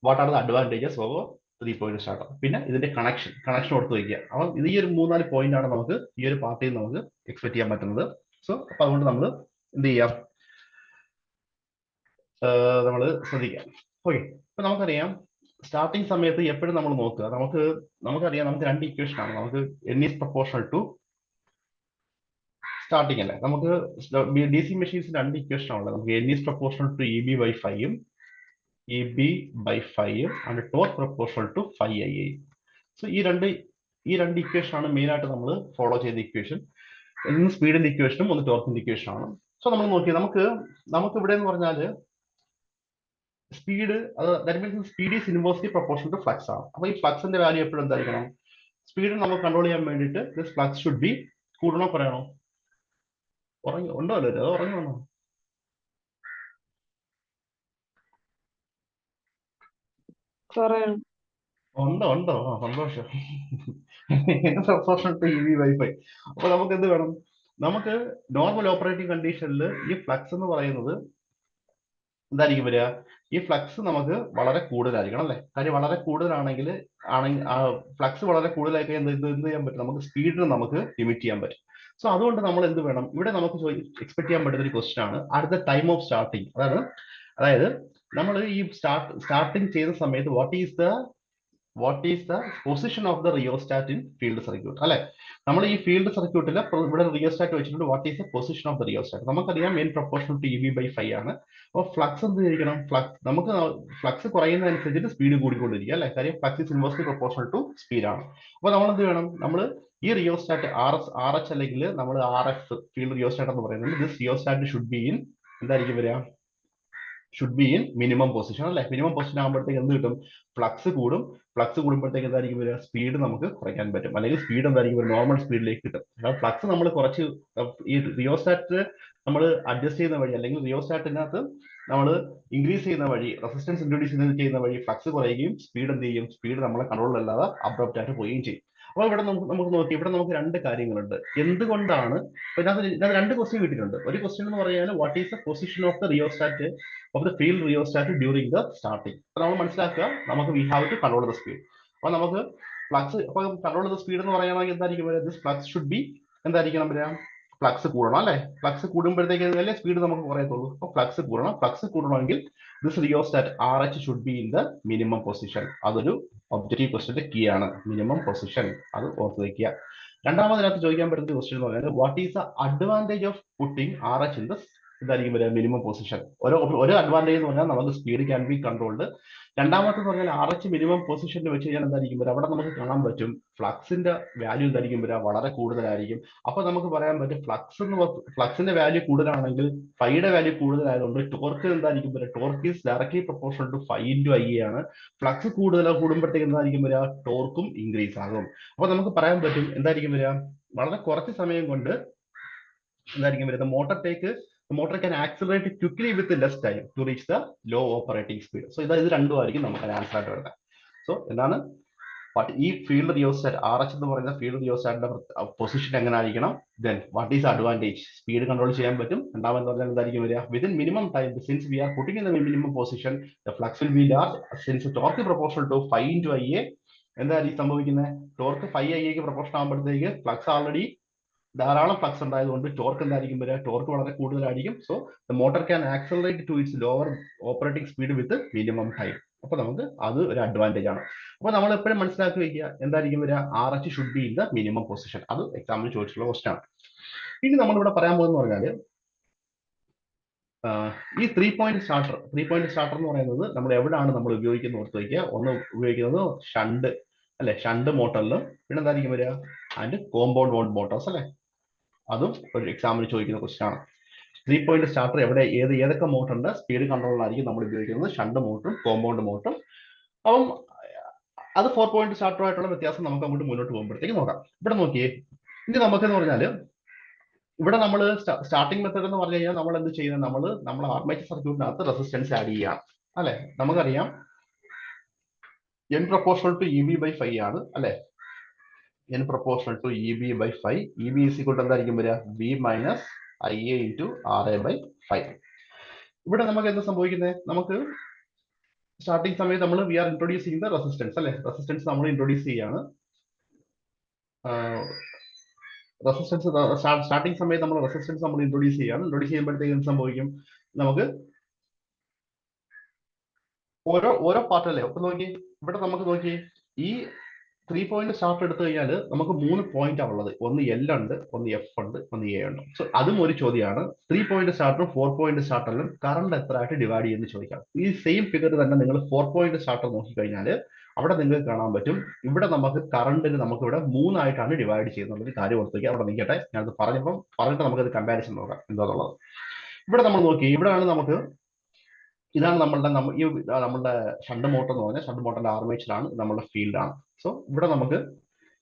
what are the advantages of 3 point starter. പിന്നെ ഇതിന്റെ കണക്ഷൻ കൊടുത്ത് വയ്ക്കുക. അപ്പം ഇത് ഈ ഒരു 3-4 പോയിന്റ് ആണ് നമുക്ക് ഈ ഒരു പാർട്ടിയിൽ നമുക്ക് എക്സ്പെക്ട് ചെയ്യാൻ പറ്റുന്നത്. സോ അപ്പൊ അതുകൊണ്ട് നമ്മൾ എന്ത് ചെയ്യാം, നമ്മൾ ശ്രദ്ധിക്കാം. ഓക്കെ, അപ്പൊ നമുക്കറിയാം സ്റ്റാർട്ടിങ് സമയത്ത് എപ്പോഴും നമ്മൾ നോക്കുക, നമുക്കറിയാം നമുക്ക് രണ്ട് ഇക്വേഷൻ ആണ്. നമുക്ക് n is proportional to starting അല്ലേ. നമുക്ക് DC മെഷീൻസ് രണ്ട് ഇക്വേഷൻ ആണുള്ളത്. നമുക്ക് n is proportional to EB/5 EB/5 and torque proportional to 5IA. So ഈ രണ്ട് ഇക്വേഷൻ ആണ് മെയിൻ ആയിട്ട് നമ്മൾ ഫോളോ ചെയ്ത ഇക്വേഷൻ. ഒന്ന് സ്പീഡിന്റെ ഇക്വേഷനും ഒന്ന് ടോർക്കിന്റെ ഇക്വേഷൻ ആണ്. സോ നമ്മൾ നോക്കി നമുക്ക് ഇവിടെ എന്ന് പറഞ്ഞാല് speed, that means speed is inversely proportional to flux ആണ്. അപ്പൊ ഈ ഫ്ലക്സിന്റെ വാല്യൂ എപ്പോഴും എന്തായിരിക്കണം, സ്പീഡ് നമുക്ക് കൺട്രോൾ ചെയ്യാൻ വേണ്ടിയിട്ട് ദിസ് ഫ്ലക്സ് ഷുഡ് ബി കൂടണോ കുറയണോ? ഉണ്ടോ അല്ലേ, അത് ഉറങ്ങണോ? ഉണ്ടോ സന്തോഷം. Proportional to EB/5. അപ്പൊ നമുക്ക് എന്ത് വേണം, നമുക്ക് നോർമൽ ഓപ്പറേറ്റിംഗ് കണ്ടീഷനിൽ ഈ ഫ്ലക്സ് എന്ന് പറയുന്നത് എന്തായിരിക്കും വരിക, ഈ ഫ്ലക്സ് നമുക്ക് വളരെ കൂടുതലായിരിക്കണം അല്ലെ. കാര്യം വളരെ കൂടുതലാണെങ്കിൽ ഫ്ലക്സ് വളരെ കൂടുതലായി കഴിഞ്ഞാൽ എന്ത് ചെയ്യാൻ പറ്റും, നമുക്ക് സ്പീഡിന് നമുക്ക് ലിമിറ്റ് ചെയ്യാൻ പറ്റും. സോ അതുകൊണ്ട് നമ്മൾ എന്ത് വേണം, ഇവിടെ നമുക്ക് എക്സ്പെക്ട് ചെയ്യാൻ പറ്റുന്ന ഒരു ക്വസ്റ്റ്യൻ ആണ് at the time of starting. അതായത് നമ്മൾ ഈ സ്റ്റാർട്ടിങ് ചെയ്ത സമയത്ത് what is the position of the rheostat in field circuit അല്ലെ. നമ്മൾ ഈ ഫീൽഡ് സർക്യൂട്ടിൽ ഇവിടെ റിയോസ്റ്റാറ്റ് വെച്ചിട്ടുണ്ട്. What is the position of the rheostat നമുക്കറിയാം n പ്രൊപ്പോർഷണൽ ടു EB/5 ആണ്. അപ്പോൾ ഫ്ലക്സ് എന്ത് ചെയ്യണം, നമുക്ക് ഫ്ലക്സ് കുറയുന്നതനുസരിച്ചിട്ട് സ്പീഡ് കൂടിക്കൊണ്ടിരിക്കുക അല്ലെ. കാര്യം flux is inversely proportional to speed ആണ്. അപ്പൊ നമ്മൾ എന്ത് വേണം, നമ്മൾ ഈ റിയോസ്റ്റാറ്റ് RH അല്ലെങ്കിൽ നമ്മൾ RF ഫീൽഡ് റിയോസ്റ്റാറ്റ് എന്ന് പറയുന്നത് this rheostat should be in എന്തായിരിക്കും വരിക, should be in minimum position അല്ലെ. മിനിമം പൊസിഷൻ ആകുമ്പോഴത്തേക്ക് എന്ത് കിട്ടും, ഫ്ലക്സ് കൂടുമ്പോഴത്തേക്ക് എന്തായിരിക്കും വരിക, സ്പീഡ് നമുക്ക് കുറയ്ക്കാൻ പറ്റും. അല്ലെങ്കിൽ സ്പീഡ് എന്തായിരിക്കും നോർമൽ സ്പീഡിലേക്ക് കിട്ടും. ഫ്ലക്സ് നമ്മൾ കുറച്ച് ഈ റിയോസ്റ്റാറ്റ് നമ്മൾ അഡ്ജസ്റ്റ് ചെയ്യുന്ന വഴി അല്ലെങ്കിൽ റിയോസ്റ്റാറ്റിനകത്ത് നമ്മൾ ഇൻക്രീസ് ചെയ്യുന്ന വഴി, റെസിസ്റ്റൻസ് ഇൻട്രൊഡ്യൂസ് ചെയ്യുന്ന വഴി ഫ്ലക്സ് കുറയുകയും സ്പീഡ് എന്ത് ചെയ്യും, സ്പീഡ് നമ്മളെ കൺട്രോളിലല്ലാതെ അബ്രപ്റ്റ് ആയിട്ട് പോവുകയും ചെയ്യും. അപ്പോൾ ഇവിടെ നമുക്ക് നോക്കി, ഇവിടെ നമുക്ക് രണ്ട് കാര്യങ്ങളുണ്ട്. എന്തുകൊണ്ടാണ് ഇതിനകത്ത് രണ്ട് ക്വസ്റ്റ്യൻ കിട്ടിയിട്ടുണ്ട്. ഒരു ക്വസ്റ്റ്യൻ എന്ന് പറഞ്ഞാൽ what is the position of the rheostat of the field rheostat during the starting. അപ്പൊ നമ്മൾ മനസ്സിലാക്കുക, നമുക്ക് we have to control the speed. അപ്പൊ നമുക്ക് ഫ്ലക്സ് ഇപ്പൊ കൺട്രോൾ ദ സ്പീഡ് എന്ന് പറയുകയാണെങ്കിൽ എന്തായിരിക്കും വരിക, ദിസ് ഫ്ലക്സ് ഷുഡ് ബി എന്തായിരിക്കണം വരിക, ഫ്ലക്സ് കൂടണം അല്ലെ. ഫ്ലക്സ് കൂടുമ്പോഴത്തേക്ക് അല്ലേ സ്പീഡ് നമുക്ക് കുറയത്തുള്ളൂ. അപ്പൊ ഫ്ലക്സ് കൂടണമെങ്കിൽ this rheostat RH should be in the minimum position. അതൊരു ഒബ്ജക്റ്റീവ് ക്വസ്റ്റ്യന്റെ കീ ആണ്, മിനിമം പൊസിഷൻ. അത് ഓർത്ത് വയ്ക്കുക. രണ്ടാമതിനകത്ത് ചോദിക്കാൻ പറ്റുന്ന ക്വസ്റ്റ്യൻ എന്ന് പറഞ്ഞാൽ what is the advantage of putting RH in the എന്തായിരിക്കും വരിക, മിനിമം പൊസിഷൻ. ഒരു അഡ്വാൻറ്റേജ് എന്ന് പറഞ്ഞാൽ നമുക്ക് സ്പീഡ് ക്യാൻ ബി കൺട്രോൾഡ്. രണ്ടാമത്തെ പറഞ്ഞാൽ RH മിനിമം പൊസിഷനിൽ വെച്ച് കഴിഞ്ഞാൽ എന്തായിരിക്കും വരിക, അവിടെ നമുക്ക് കാണാൻ പറ്റും ഫ്ലക്സിന്റെ വാല്യൂ എന്തായിരിക്കും വരിക, വളരെ കൂടുതലായിരിക്കും. അപ്പൊ നമുക്ക് പറയാൻ പറ്റും ഫ്ലക്സിന്റെ വാല്യൂ കൂടുതലാണെങ്കിൽ ഫൈയുടെ വാല്യൂ കൂടുതലായതുകൊണ്ട് ടോർക്ക് എന്തായിരിക്കും വരിക, torque is directly proportional to 5/IA ആണ്. ഫ്ലക്സ് കൂടുമ്പോഴത്തേക്ക് എന്തായിരിക്കും വരിക, ടോർക്കും ഇൻക്രീസ് ആകും. അപ്പൊ നമുക്ക് പറയാൻ പറ്റും എന്തായിരിക്കും വരിക, വളരെ കുറച്ച് സമയം കൊണ്ട് എന്തായിരിക്കും വരുന്നത്, motor can accelerate quickly with less time to reach the low operating speed. So ഇത് രണ്ടുമായിരിക്കും നമുക്ക് ആൻസർ ആയിട്ട് വരുന്നത്. സോ എന്താണ് ഈ ഫീൽഡ് റിയോസ്റ്റാറ്റ് RH എന്ന് പറയുന്ന ഫീൽഡ് റിയോസ്റ്റാറ്റിന്റെ പൊസിഷൻ എങ്ങനെ ആയിരിക്കണം, then what is advantage, speed control ചെയ്യാൻ പറ്റും. രണ്ടാമത് പറഞ്ഞാൽ എന്തായിരിക്കും വരിക, within minimum time since we are putting in the minimum position the flux will be large since torque proportional to 5/IA. എന്തായിരിക്കും സംഭവിക്കുന്നത്, ടോർക്ക് 5IAക്ക് പ്രൊപ്പോർഷൻ ആകുമ്പോഴത്തേക്ക് ഫ്ലക്സ് ഓൾറെഡി ധാരാളം ഫ്ലക്സ് ഉണ്ടായതുകൊണ്ട് ടോർക്ക് എന്തായിരിക്കും വരിക, ടോർക്ക് വളരെ കൂടുതലായിരിക്കും. So the motor can accelerate to its lower operating speed with minimum time. അപ്പൊ നമുക്ക് അത് ഒരു അഡ്വാൻറ്റേജ് ആണ്. അപ്പൊ നമ്മൾ എപ്പോഴും മനസ്സിലാക്കി വയ്ക്കുക എന്തായിരിക്കും വരിക, RH should be in the minimum position. അത് എക്സാമിന് ചോദിച്ചിട്ടുള്ള ക്വസ്റ്റ്യൻ ആണ്. ഇനി നമ്മളിവിടെ പറയാൻ പോകുന്ന പറഞ്ഞാൽ ഈ 3 പോയിന്റ് സ്റ്റാർട്ടർ എന്ന് പറയുന്നത് നമ്മൾ എവിടെയാണ് നമ്മൾ ഉപയോഗിക്കുന്നത് ഓർത്ത് വയ്ക്കുക. ഒന്ന് ഉപയോഗിക്കുന്നത് ഷണ്ട് മോട്ടറിലും, പിന്നെ എന്തായിരിക്കും വരിക ആൻഡ് കോമ്പൗണ്ട് വോൾഡ് മോട്ടോർസ് അല്ലെ. അതും ഒരു എക്സാമിന് ചോദിക്കുന്ന ക്വസ്റ്റ്യൻ ആണ്. 3 പോയിന്റ് സ്റ്റാർട്ടർ ഏതൊക്കെ മോട്ടറിന്റെ സ്പീഡ് കൺട്രോളിലായിരിക്കും നമ്മൾ ഉപയോഗിക്കുന്നത്, ഷണ്ട് മോട്ടറും കോമ്പൗണ്ട് മോട്ടറും. അപ്പം അത് 4 പോയിന്റ് സ്റ്റാർട്ടറുമായിട്ടുള്ള വ്യത്യാസം നമുക്ക് അങ്ങോട്ട് മുന്നോട്ട് പോകുമ്പോഴത്തേക്ക് നോക്കാം. ഇവിടെ നോക്കിയേ, ഇനി നമുക്കെന്ന് പറഞ്ഞാൽ ഇവിടെ നമ്മൾ സ്റ്റാർട്ടിംഗ് മെത്തേഡ് എന്ന് പറഞ്ഞു കഴിഞ്ഞാൽ നമ്മൾ എന്ത് ചെയ്യുന്നത്, നമ്മൾ ആർമേച്ചർ സർക്യൂട്ടിനകത്ത് റെസിസ്റ്റൻസ് ആഡ് ചെയ്യുകയാണ് അല്ലെ. നമുക്കറിയാം n പ്രൊപ്പോർഷണൽ ടു EB/5 ആണ് അല്ലെ. n proportional to EB/5. EB is equal to എന്തായിരിക്കും വരിക, V minus IA into RA/5. ഇവിടെ നമുക്ക് എന്താ സംഭവിക്കുന്നത്, നമുക്ക് സ്റ്റാർട്ടിംഗ് സമയത്ത് നമ്മൾ വി ആർ ഇൻട്രൊഡ്യൂസ് ചെയ്യുന്ന റെസിസ്റ്റൻസ് അല്ലെ. റെസിസ്റ്റൻസ് നമ്മൾ ഇൻട്രൊഡ്യൂസ് ചെയ്യാണ്. റെസിസ്റ്റൻസ് സ്റ്റാർട്ടിംഗ് സമയത്ത് നമ്മൾ റെസിസ്റ്റൻസ് നമ്മൾ ഇൻട്രൊഡ്യൂസ് ചെയ്യാണ്. ഇൻട്രൊഡ്യൂസ് ചെയ്യുമ്പോഴത്തേക്ക് എന്ത് സംഭവിക്കും, നമുക്ക് ഓരോ പാർട്ട് അല്ലേ. അപ്പൊ നോക്കി ഇവിടെ നമുക്ക് നോക്കി ഈ 3 പോയിന്റ് സ്റ്റാർട്ട് എടുത്തു കഴിഞ്ഞാൽ നമുക്ക് 3 പോയിന്റ് ഉള്ളത്. ഒന്ന് L ഉണ്ട്, ഒന്ന് F ഉണ്ട്, ഒന്ന് A ഉണ്ട്. സോ അതും ഒരു ചോദ്യമാണ്. 3 പോയിന്റ് സ്റ്റാർട്ടറും 4 പോയിന്റ് സ്റ്റാർട്ടറിലും കറണ്ട് എത്ര ആയിട്ട് ഡിവൈഡ് ചെയ്യുന്ന ചോദിക്കാം. ഈ സെയിം ഫിഗർ തന്നെ നിങ്ങൾ 4 പോയിന്റ് സ്റ്റാർട്ടർ നോക്കിക്കഴിഞ്ഞാൽ അവിടെ നിങ്ങൾക്ക് കാണാൻ പറ്റും, ഇവിടെ നമുക്ക് കറണ്ടിന് നമുക്ക് ഇവിടെ 3 ആയിട്ടാണ് ഡിവൈഡ് ചെയ്യുന്നത്. ഒരു കാര്യം ഓർത്ത് വയ്ക്കുക. അവിടെ നിൽക്കട്ടെ, ഞാനത് പറഞ്ഞിട്ട് നമുക്കത് കമ്പാരിസൺ നോക്കാം എന്താന്നുള്ളത്. ഇവിടെ നമ്മൾ നോക്കി, ഇവിടെയാണ് നമുക്ക് ഇതാണ് നമ്മളുടെ ഷണ്ട് മോട്ടർ എന്ന് പറഞ്ഞാൽ ഷണ്ട് മോട്ടറിന്റെ ആർമേച്ചറാണ്, നമ്മുടെ ഫീൽഡാണ്. സോ ഇവിടെ നമുക്ക്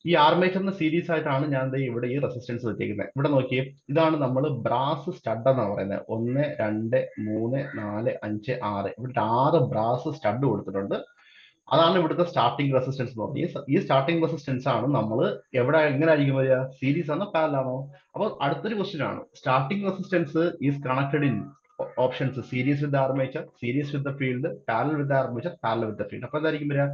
ഈ ആർമേച്ചറിന് സീരീസ് ആയിട്ടാണ് ഞാൻ ഇവിടെ ഈ റെസിസ്റ്റൻസ് വെച്ചിരിക്കുന്നത്. ഇവിടെ നോക്കിയേ, ഇതാണ് നമ്മൾ ബ്രാസ് സ്റ്റഡ് എന്ന് പറയുന്നത്. 1 2 3 4 5 6 ഇവിടെ 6 ബ്രാസ് സ്റ്റഡ് കൊടുത്തിട്ടുണ്ട്. അതാണ് ഇവിടുത്തെ സ്റ്റാർട്ടിംഗ് റെസിസ്റ്റൻസ് എന്ന് പറഞ്ഞാൽ. ഈ സ്റ്റാർട്ടിംഗ് റെസിസ്റ്റൻസ് ആണ് നമ്മൾ എങ്ങനെ ആയിരിക്കും വരിക, സീരീസ് ആണോ പാരലൽ ആണോ. അപ്പൊ അടുത്തൊരു ക്വസ്റ്റ്യൻ ആണ്, starting resistance is connected in options series with armature, series with field, parallel with armature, parallel with field. അപ്പൊ എന്തായിരിക്കും വരിക,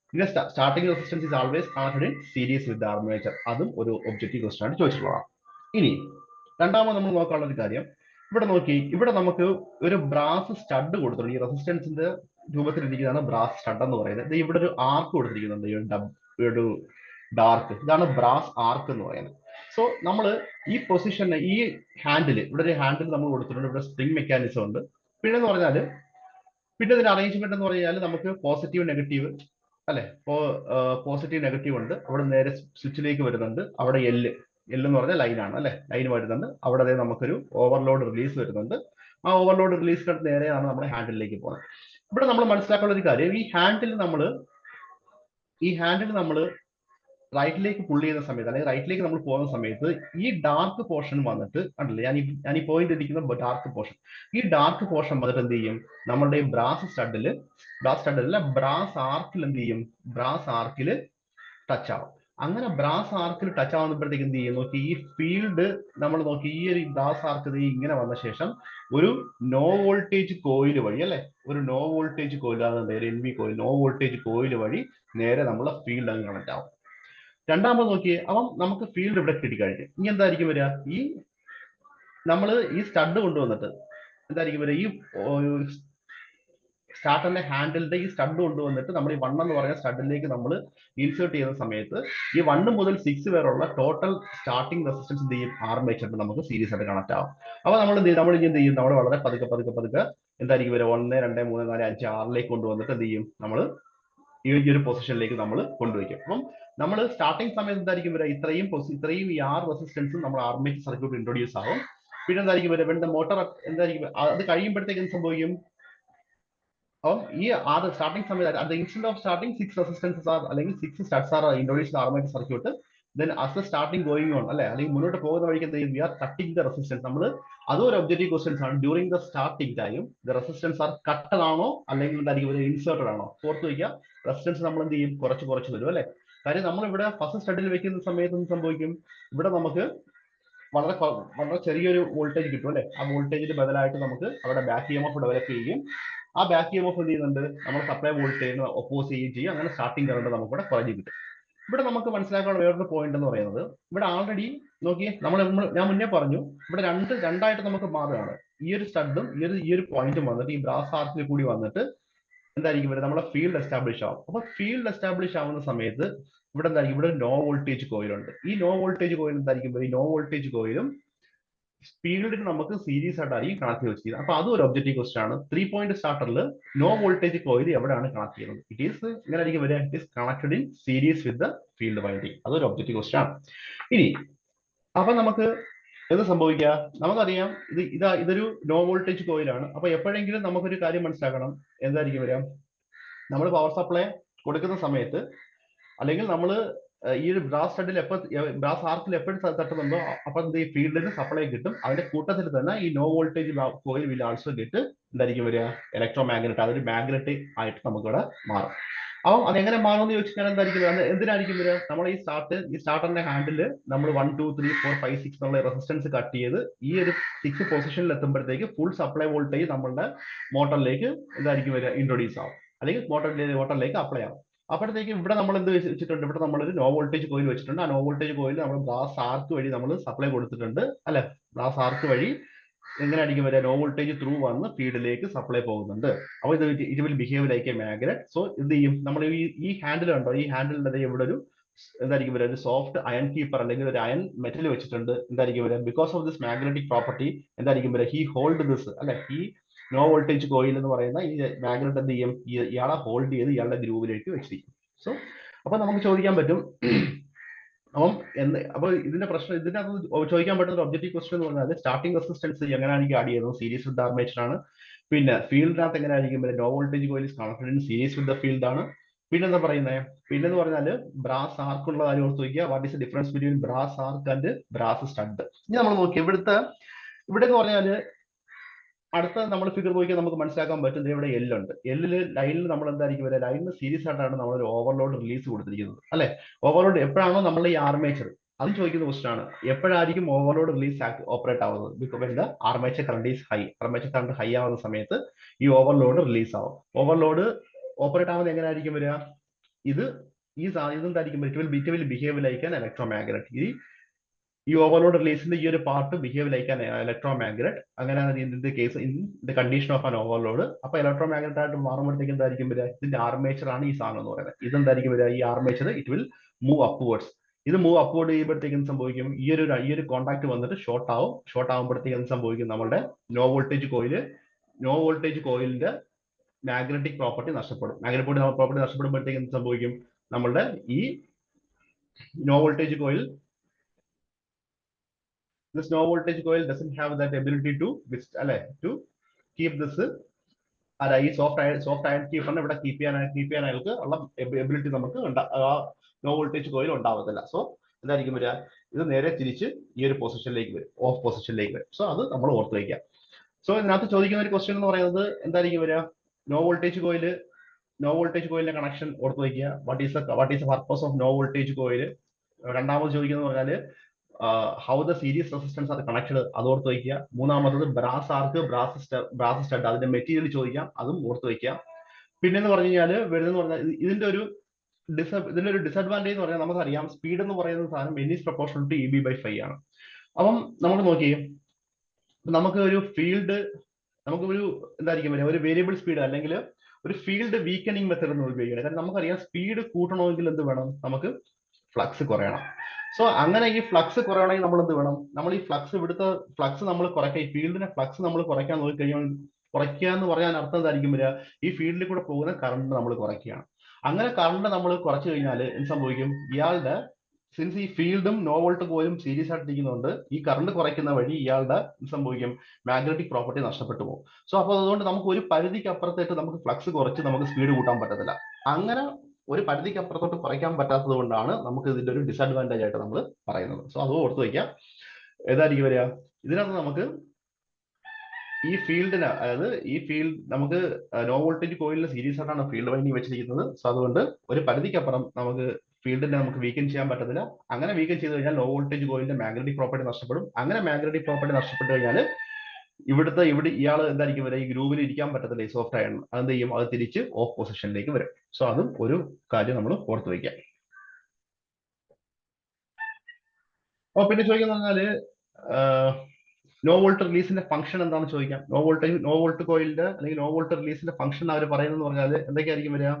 പിന്നെ starting resistance is always connected in series with armature. അതും ഒരു ഒബ്ജക്റ്റീവ് ക്വസ്റ്റ്യൻ ആണ് ചോദിച്ചിട്ടുള്ളതാണ്. ഇനി രണ്ടാമത് നമ്മൾ നോക്കാനുള്ള ഒരു കാര്യം, ഇവിടെ നോക്കി, ഇവിടെ നമുക്ക് ഒരു ബ്രാസ് സ്റ്റഡ് കൊടുത്തിട്ടുണ്ട്. ഈ റെസിസ്റ്റൻസിന്റെ രൂപത്തിലിരിക്കുന്നതാണ് ബ്രാസ് സ്റ്റഡ് എന്ന് പറയുന്നത്. ഇവിടെ ഒരു ആർക്ക് കൊടുത്തിരിക്കുന്നുണ്ട്, ഒരു ഡാർക്ക്. ഇതാണ് ബ്രാസ് ആർക്ക് എന്ന് പറയുന്നത്. സോ നമ്മൾ ഈ പൊസിഷന് ഈ ഹാൻഡിൽ, ഇവിടെ ഒരു ഹാൻഡിൽ നമ്മൾ കൊടുത്തിട്ടുണ്ട്. ഇവിടെ സ്പ്രിംഗ് മെക്കാനിസം ഉണ്ട്. പിന്നെ എന്ന് പറഞ്ഞാൽ പിന്നെ ഇതിന്റെ അറേഞ്ച്മെന്റ് എന്ന് പറഞ്ഞാൽ നമുക്ക് പോസിറ്റീവ് നെഗറ്റീവ് അല്ലെ, പോസിറ്റീവ് നെഗറ്റീവ് ഉണ്ട്. അവിടെ നേരെ സ്വിച്ചിലേക്ക് വരുന്നുണ്ട്. അവിടെ എൽ എന്ന് പറഞ്ഞാൽ ലൈനാണ് അല്ലെ, ലൈൻ വരുന്നുണ്ട്. അവിടെ നമുക്കൊരു ഓവർലോഡ് റിലീസ് വരുന്നുണ്ട്. ആ ഓവർലോഡ് റിലീസ് നേരെയാണ് നമ്മുടെ ഹാൻഡിലേക്ക് പോകുന്നത്. ഇവിടെ നമ്മൾ മനസ്സിലാക്കാനുള്ള ഒരു കാര്യം, ഈ ഹാൻഡിൽ നമ്മൾ റൈറ്റിലേക്ക് പുള്ള് ചെയ്യുന്ന സമയത്ത് അല്ലെങ്കിൽ റൈറ്റിലേക്ക് നമ്മൾ പോകുന്ന സമയത്ത് ഈ ഡാർക്ക് പോർഷൻ വന്നിട്ട് കണ്ടില്ലേ, ഞാൻ ഈ പോയിന്റ് ഇരിക്കുന്ന ഡാർക്ക് പോർഷൻ, ഈ ഡാർക്ക് പോർഷൻ വന്നിട്ട് എന്ത് ചെയ്യും, നമ്മളുടെ ഈ ബ്രാസ് ആർക്കിൽ എന്ത് ചെയ്യും, ബ്രാസ് ആർക്കിൽ ടച്ച് ആവും. അങ്ങനെ ബ്രാസ് ആർക്കിൽ ടച്ച് ആവുമ്പോഴത്തേക്ക് എന്ത് ചെയ്യും, നോക്കി ഈ ഫീൽഡ് നമ്മൾ നോക്കി, ഈ ഒരു ബ്രാസ് ആർക്ക് ഇങ്ങനെ വന്ന ശേഷം ഒരു നോ വോൾട്ടേജ് കോയിൽ വഴി അല്ലെ, ഒരു no voltage coil, NV coil, no voltage coil വഴി നേരെ നമ്മളെ ഫീൽഡ് അങ്ങ് കണക്ട് ആവും. രണ്ടാമത് നോക്കിയേ, അപ്പം നമുക്ക് ഫീൽഡ് ഇവിടെ കിട്ടിക്കഴിഞ്ഞു. ഇനി എന്തായിരിക്കും വരിക, ഈ നമ്മൾ ഈ സ്റ്റഡ് കൊണ്ടുവന്നിട്ട് എന്തായിരിക്കും വരിക, ഈ സ്റ്റാർട്ടറിന്റെ ഹാൻഡിലിന്റെ ഈ സ്റ്റഡ് കൊണ്ടുവന്നിട്ട് നമ്മൾ ഈ 1 എന്ന് പറയുന്ന സ്റ്റഡിലേക്ക് നമ്മൾ ഇൻസേർട്ട് ചെയ്യുന്ന സമയത്ത് ഈ 1 മുതൽ 6 വരെയുള്ള ടോട്ടൽ സ്റ്റാർട്ടിംഗ് റെസിസ്റ്റൻസ് എന്ത് ചെയ്യും, ആർമേച്ചറിന് നമുക്ക് സീരീസ് ആയിട്ട് കണക്ട് ആവും. അപ്പൊ നമ്മൾ എന്ത് ചെയ്യും, നമ്മൾ വളരെ പതുക്കെ എന്തായിരിക്കും വരിക, 1 2 3 4 5 6ലേക്ക് കൊണ്ടുവന്നിട്ട് എന്ത് ചെയ്യും, നമ്മൾ ഈ ഒരു പൊസിഷനിലേക്ക് നമ്മൾ കൊണ്ടുവയ്ക്കും. അപ്പം നമ്മൾ സ്റ്റാർട്ടിംഗ് സമയത്ത് എന്തായിരിക്കും വരിക, ഇത്രയും ഈ 6 റെസിസ്റ്റൻസും നമ്മൾ ആർമേച്ചർ സർക്യൂട്ട് ഇൻട്രൊഡ്യൂസ് ആവും. പിന്നെ എന്തായിരിക്കും വരിക, മോട്ടോർ എന്തായിരിക്കും, അത് കഴിയുമ്പോഴത്തേക്ക് എന്ത് സംഭവിക്കും, അപ്പം ഈ സ്റ്റാർട്ടിംഗ് സമയത്ത് ഇൻസ്റ്റെഡ് ഓഫ് സ്റ്റാർട്ടിംഗ് 6 റെസിസ്റ്റൻസസ് അല്ലെങ്കിൽ 6 studs are introduced armature circuit, then as a starting going on അല്ലെ, അല്ലെങ്കിൽ മുന്നോട്ട് പോകുന്ന വഴിക്ക് എന്ത് ചെയ്യും, we are cutting the resistance. നമ്മൾ അതും ഒരു ഒബ്ജക്റ്റീവ് ക്വസ്റ്റൻസ് ആണ്. During the starting time the resistance are cutted ആണോ അല്ലെങ്കിൽ എന്തായിരിക്കും ഇൻസേർട്ടഡ് ആണോ. ഓർത്ത് വയ്ക്കുക, റെസിസ്റ്റൻസ് നമ്മൾ എന്ത് ചെയ്യും, കുറച്ച് വരും അല്ലെ. കാര്യം നമ്മൾ ഇവിടെ ഫസ്റ്റ് സ്റ്റഡിൽ വെക്കുന്ന സമയത്ത് എന്ത് സംഭവിക്കും, ഇവിടെ നമുക്ക് വളരെ ചെറിയൊരു വോൾട്ടേജ് കിട്ടും അല്ലെ. ആ വോൾട്ടേജിന് ബദലായിട്ട് നമുക്ക് അവിടെ ബാക്ക് EMF ഡെവലപ്പ് ചെയ്യുകയും ആ ബാക്ക് EMF എന്ത് ചെയ്യുന്നുണ്ട്, നമ്മൾ സപ്ലൈ വോൾട്ടേജിന് ഒപ്പോസ് ചെയ്യുകയും ചെയ്യും. അങ്ങനെ സ്റ്റാർട്ടിംഗ് കറണ്ട് നമുക്ക് ഇവിടെ കുറഞ്ഞു കിട്ടും. ഇവിടെ നമുക്ക് മനസ്സിലാക്കാനുള്ള വേറൊരു പോയിന്റ് എന്ന് പറയുന്നത്, ഇവിടെ ആൾറെഡി നോക്കിയേ, ഞാൻ മുന്നേ പറഞ്ഞു, ഇവിടെ രണ്ടായിട്ട് നമുക്ക് മാറുകയാണ്. ഈ ഒരു സ്റ്റഡും ഈ ഒരു പോയിന്റും വന്നിട്ട് ഈ ബ്രാസ് ആർക്കിൽ കൂടി വന്നിട്ട് എന്തായിരിക്കും വരിക, നമ്മളെ ഫീൽഡ് എസ്റ്റാബ്ലിഷ് ആവും. അപ്പൊ ഫീൽഡ് എസ്റ്റാബ്ലിഷ് ആവുന്ന സമയത്ത് ഇവിടെ എന്തായിരിക്കും, ഇവിടെ നോ വോൾട്ടേജ് കോയിലുണ്ട്. ഈ നോ വോൾട്ടേജ് കോയിൽ എന്തായിരിക്കും, ഈ നോ വോൾട്ടേജ് കോയിലും ഫീൽഡിന് നമുക്ക് സീരീസ് ആയിട്ടായിരിക്കും കണക്ട് വെച്ചിരിക്കുന്നത്. അപ്പൊ അതും ഒരു ഒബ്ജക്റ്റീവ് ക്വസ്റ്റൻ ആണ്. 3 പോയിന്റ് സ്റ്റാർട്ടറിൽ നോ വോൾട്ടേജ് കോയിൽ എവിടെയാണ് കണക്ട് ചെയ്യുന്നത്, ഇറ്റ് ഈസ് ഇങ്ങനെ ആയിരിക്കും വരിക, it is connected in series with the field winding. അതൊരു ഒബ്ജക്റ്റീവ് ക്വസ്റ്റൻ ആണ്. ഇനി അപ്പൊ നമുക്ക് എന്ത് സംഭവിക്കുക, നമുക്കറിയാം ഇതൊരു നോ വോൾട്ടേജ് കോയിലാണ്. അപ്പൊ എപ്പോഴെങ്കിലും നമുക്കൊരു കാര്യം മനസ്സിലാക്കണം, എന്തായിരിക്കും വരിക, നമ്മൾ പവർ സപ്ലൈ കൊടുക്കുന്ന സമയത്ത് അല്ലെങ്കിൽ നമ്മൾ ഈ ഒരു ബ്രാസ് സ്റ്റഡിൽ ബ്രാസ് ആർക്കിൽ എപ്പോഴും തട്ടുന്നുണ്ടോ അപ്പൊ എന്ത് ഈ ഫീൽഡിന് സപ്ലൈ കിട്ടും. അതിന്റെ കൂട്ടത്തിൽ തന്നെ ഈ no voltage coil will also get എന്തായിരിക്കും വരിക, ഇലക്ട്രോ മാഗ്നറ്റ്, അതൊരു മാഗ്നറ്റിക് ആയിട്ട് നമുക്കിവിടെ മാറും. അപ്പം അതെങ്ങനെ മാറുമെന്ന് ചോദിച്ചാൽ എന്തായിരിക്കും, എന്തിനായിരിക്കും വരിക, നമ്മൾ ഈ സ്റ്റാർട്ടറിന്റെ ഹാൻഡില് നമ്മൾ 1 2 3 4 5 6 എന്നുള്ള റെസിസ്റ്റൻസ് കട്ട് ചെയ്ത് ഈ ഒരു 6 പൊസിഷനിൽ എത്തുമ്പോഴത്തേക്ക് ഫുൾ സപ്ലൈ വോൾട്ടേജ് നമ്മളുടെ മോട്ടറിലേക്ക് എന്തായിരിക്കും വരിക, ഇൻട്രൊഡ്യൂസ് ആവും, അല്ലെങ്കിൽ മോട്ടറിലേക്ക് അപ്ലൈ ആവും. അപ്പോഴത്തേക്ക് ഇവിടെ നമ്മൾ എന്ത് വെച്ചിട്ടുണ്ട്, ഇവിടെ നമ്മളൊരു നോ വോൾട്ടേജ് കോയിൽ വെച്ചിട്ടുണ്ട്. ആ നോ വോൾട്ടേജ് കോയിൽ നമ്മൾ ബ്രാസ് ആർക്ക് വഴി നമ്മൾ സപ്ലൈ കൊടുത്തിട്ടുണ്ട് അല്ലെ. ബ്രാസ് ആർക്ക് വഴി എങ്ങനെയായിരിക്കും വരിക, നോ വോൾട്ടേജ് ത്രൂ വന്ന് ഫീൽഡിലേക്ക് സപ്ലൈ പോകുന്നുണ്ട്. അപ്പോൾ ഇത് will behave like A magnet. So എന്ത് ചെയ്യും, നമ്മൾ ഈ ഹാൻഡിൽ ഉണ്ടോ, ഈ ഹാൻഡിലിന്റെ ഇവിടെ ഒരു എന്തായിരിക്കും വരിക, ഒരു സോഫ്റ്റ് അയൺ കീപ്പർ അല്ലെങ്കിൽ ഒരു അയൺ മെറ്റൽ വെച്ചിട്ടുണ്ട്. എന്തായിരിക്കും വരിക, because of this magnetic property എന്തായിരിക്കും വരിക, ഹി ഹോൾഡ് ദിസ് അല്ലെ, ഈ നോ വോൾട്ടേജ് കോയിൽ എന്ന് പറയുന്ന ഈ മാഗ്നറ്റ് എന്ത് ചെയ്യും, ഇയാളെ ഹോൾഡ് ചെയ്ത് ഇയാളുടെ ഗ്രൂവിലേക്ക് വെച്ചിരിക്കും. സോ അപ്പൊ നമുക്ക് ചോദിക്കാൻ പറ്റും, അപ്പൊ ഇതിന്റെ പ്രശ്നം, ഇതിനകത്ത് ചോദിക്കാൻ പറ്റുന്ന ഒരു ഒബ്ജക്റ്റീവ് ക്വസ്റ്റൻ എന്ന് പറഞ്ഞാൽ സ്റ്റാർട്ടിംഗ് റെസിസ്റ്റൻസ് എങ്ങനെയായിരിക്കും ആഡ് ചെയ്യുന്നത്, സീരീസ് വിത്ത് ആർമേച്ചർ ആണ്. പിന്നെ ഫീൽഡിനകത്ത് എങ്ങനെയായിരിക്കും, no voltage coil is connected in series with the field ആണ്. പിന്നെന്താ പറയുന്നത്, പിന്നെന്ന് പറഞ്ഞാൽ ബ്രാസ് ആർക്കുള്ള കാര്യം ഓർത്ത് വയ്ക്കുക. What is the difference between brass arc and brass stud. ഇനി നമ്മൾ നോക്കി ഇവിടെ എന്ന് പറഞ്ഞാല് അടുത്ത നമ്മൾ ഫിഗർ നോക്കിയാൽ നമുക്ക് മനസ്സിലാക്കാൻ പറ്റും, ഇവിടെ എല്ലുണ്ട്. ലൈനിൽ നമ്മൾ എന്തായിരിക്കും വരിക, ലൈനിന് സീരീസ് ആയിട്ടാണ് നമ്മൾ ഒരു ഓവർലോഡ് റിലീസ് കൊടുത്തിരിക്കുന്നത് അല്ലെ. ഓവർലോഡ് എപ്പോഴാണോ നമ്മൾ ഈ ആർമേച്ചർ, അത് ചോദിക്കുന്ന ക്വസ്റ്റൻ ആണ്, എപ്പോഴായിരിക്കും ഓവർലോഡ് റിലീസ് ഓപ്പറേറ്റ് ആവുന്നത്, because armature current is high. Armature current high ആവുന്ന സമയത്ത് ഈ ഓവർലോഡ് റിലീസ് ആവും. ഓവർലോഡ് ഓപ്പറേറ്റ് ആവുന്നത് എങ്ങനെയായിരിക്കും വരിക, ഇതെന്തായിരിക്കും, it will behave like an electromagnet. ഈ ഓവർലോഡ് റിലീസിന്റെ ഈ ഒരു part behave like an electromagnet. അങ്ങനെയാണ് ഇതിന്റെ case, in the condition of an overload. അപ്പൊ ഇലക്ട്രോ മാഗ്നറ്റ് ആയിട്ട് മാറുമ്പോഴത്തേക്ക് എന്തായിരിക്കും വരിക, ഇതിന്റെ ആർമേച്ചർ ആണ് ഈ സാധനം എന്ന് പറയുന്നത്. ഇതെന്തായിരിക്കും വരിക, ഈ armature it will move upwards. ഇത് മൂവ് അപ്വേർഡ് ചെയ്യുമ്പോഴത്തേക്കും സംഭവിക്കും, ഈ ഒരു കോൺടാക്ട് വന്നിട്ട് ഷോർട്ട് ആവും. ഷോർട്ട് ആകുമ്പോഴത്തേക്ക് എന്ത് സംഭവിക്കും, നമ്മുടെ നോ വോൾട്ടേജ് കോയിലിന്റെ മാഗ്നറ്റിക് പ്രോപ്പർട്ടി നഷ്ടപ്പെടും. മാഗ്നറ്റിക് പ്രോപ്പർട്ടി നഷ്ടപ്പെടുമ്പോഴത്തേക്ക് എന്ത് സംഭവിക്കും, നമ്മളുടെ ഈ no voltage coil, this no voltage coil doesn't have that ability to keep this ഈ സോഫ്റ്റ് അയൺ കീപ്പറിനെ ഇവിടെ കീപ്പ് ചെയ്യാൻ അയാൾക്ക് ഉള്ള എബിലിറ്റി നമുക്ക് നോ വോൾട്ടേജ് കോയിൽ ഉണ്ടാവത്തില്ല. സോ എന്തായിരിക്കും വരിക, ഇത് നേരെ തിരിച്ച് ഈ ഒരു പൊസിഷനിലേക്ക് വരും, ഓഫ് പൊസിഷനിലേക്ക് വരും. സോ അത് നമ്മൾ ഓർത്ത് വയ്ക്കുക. സോ ഇതിനകത്ത് ചോദിക്കുന്ന ഒരു ക്വസ്റ്റ്യൻ എന്ന് പറയുന്നത് എന്തായിരിക്കും വരിക, നോ വോൾട്ടേജ് കോയിലിന്റെ കണക്ഷൻ ഓർത്ത് വയ്ക്കുക. What is the purpose of no voltage coil. രണ്ടാമത് ചോദിക്കുന്നത് പറഞ്ഞാല് how the series resistance are connected, അത് ഓർത്ത് വയ്ക്കുക. മൂന്നാമത്തത് ബ്രാസ് ആർക്ക് ബ്രാസ് സ്റ്റഡ്, അതിന്റെ മെറ്റീരിയൽ ചോദിക്കാം, അതും ഓർത്ത് വയ്ക്കുക. പിന്നെന്ന് പറഞ്ഞു കഴിഞ്ഞാൽ വരുന്നതെന്ന് പറഞ്ഞാൽ ഇതിന്റെ ഒരു ഡിസഡ്വാൻറ്റേജ് എന്ന് പറഞ്ഞാൽ നമുക്കറിയാം, സ്പീഡ് എന്ന് പറയുന്ന സാധനം n is proportional to EB/phi ആണ്. അപ്പം നമ്മൾ നോക്കിയേ, നമുക്ക് ഒരു എന്തായിരിക്കും ഒരു വേരിയബിൾ സ്പീഡ് അല്ലെങ്കിൽ ഒരു ഫീൽഡ് വീക്കനിങ് മെത്തേഡ് എന്ന് ഉപയോഗിക്കണം. കാരണം നമുക്കറിയാം സ്പീഡ് കൂട്ടണമെങ്കിൽ എന്ത് വേണം, നമുക്ക് ഫ്ലക്സ് കുറയണം. സോ അങ്ങനെ ഈ ഫ്ലക്സ് കുറയണമെങ്കിൽ നമ്മൾ എന്ത് വേണം, നമ്മൾ ഈ ഇവിടുത്തെ ഫ്ലക്സ് നമ്മൾ കുറയ്ക്കുക, ഈ ഫീൽഡിന്റെ ഫ്ലക്സ് നമ്മൾ കുറയ്ക്കാൻ നോക്കിക്കഴിഞ്ഞാൽ, കുറയ്ക്കുക എന്ന് പറയാൻ അർത്ഥം എന്തായിരിക്കും വരിക, ഈ ഫീൽഡിൽ കൂടെ പോകുന്ന കറണ്ട് നമ്മൾ കുറയ്ക്കുകയാണ്. അങ്ങനെ കറണ്ട് നമ്മൾ കുറച്ചു കഴിഞ്ഞാൽ എന്ത് സംഭവിക്കും, ഇയാളുടെ സിൻസ് ഈ ഫീൽഡും നോ വോൾട്ട് കോയിലും സീരീസ് ആയിട്ടിരിക്കുന്നുണ്ട്, ഈ കറണ്ട് കുറയ്ക്കുന്ന വഴി ഇയാളുടെ സംഭവിക്കും, മാഗ്നറ്റിക് പ്രോപ്പർട്ടി നഷ്ടപ്പെട്ടു പോകും. സോ അപ്പോൾ അതുകൊണ്ട് നമുക്ക് ഒരു പരിധിക്ക് അപ്പുറത്തേക്ക് നമുക്ക് ഫ്ലക്സ് കുറച്ച് നമുക്ക് സ്പീഡ് കൂട്ടാൻ പറ്റത്തില്ല. അങ്ങനെ ഒരു പരിധിക്ക് അപ്പുറത്തോട്ട് കുറയ്ക്കാൻ പറ്റാത്തത് കൊണ്ടാണ് നമുക്ക് ഇതിന്റെ ഒരു ഡിസഡ്വാൻറ്റേജ് ആയിട്ട് നമ്മൾ പറയുന്നത്. സോ അത് ഓർത്ത് വയ്ക്കാം. ഏതായിരിക്കും വരിക, ഇതിനകത്ത് നമുക്ക് ഈ ഫീൽഡിന്, അതായത് ഈ ഫീൽഡ് നമുക്ക് നോ വോൾട്ടേജ് കോയിലിന് സീരീസ് ആയിട്ടാണ് ഫീൽഡ് വൈൻഡിങ് വെച്ചിരിക്കുന്നത്. സോ അതുകൊണ്ട് ഒരു പരിധിക്കപ്പുറം നമുക്ക് ഫീൽഡിനെ നമുക്ക് വീക്കൻ ചെയ്യാൻ പറ്റത്തില്ല. അങ്ങനെ വീക്കൻ ചെയ്ത് കഴിഞ്ഞാൽ നോ വോൾട്ടേജ് കോയിലിന്റെ മാഗ്നറ്റിക് പ്രോപ്പർട്ടി നഷ്ടപ്പെടും. അങ്ങനെ മാഗ്നറ്റിക് പ്രോപ്പർട്ടി നഷ്ടപ്പെട്ട് കഴിഞ്ഞാൽ ഇവിടെ ഇയാൾ എന്തായിരിക്കും വരിക, ഈ ഗ്രൂവിൽ ഇരിക്കാൻ പറ്റത്തില്ല, ഈ സോഫ്റ്റ് അയൺ അതെന്ത് ചെയ്യും, അത് തിരിച്ച് ഓഫ് പൊസിഷനിലേക്ക് വരും. സോ അതും ഒരു കാര്യം നമ്മൾ ഓർത്ത് വയ്ക്കാം. അപ്പൊ പിന്നെ ചോദിക്കുന്ന പറഞ്ഞാല് നോ വോൾട്ട് റിലീസിന്റെ ഫംഗ്ഷൻ എന്താണെന്ന് ചോദിക്കാം. നോ വോൾട്ട് കോയിലിന്റെ അല്ലെങ്കിൽ നോ വോൾട്ട് റിലീസിന്റെ ഫംഗ്ഷൻ അവർ പറയുന്നത് പറഞ്ഞാൽ എന്തൊക്കെയായിരിക്കും വരിക,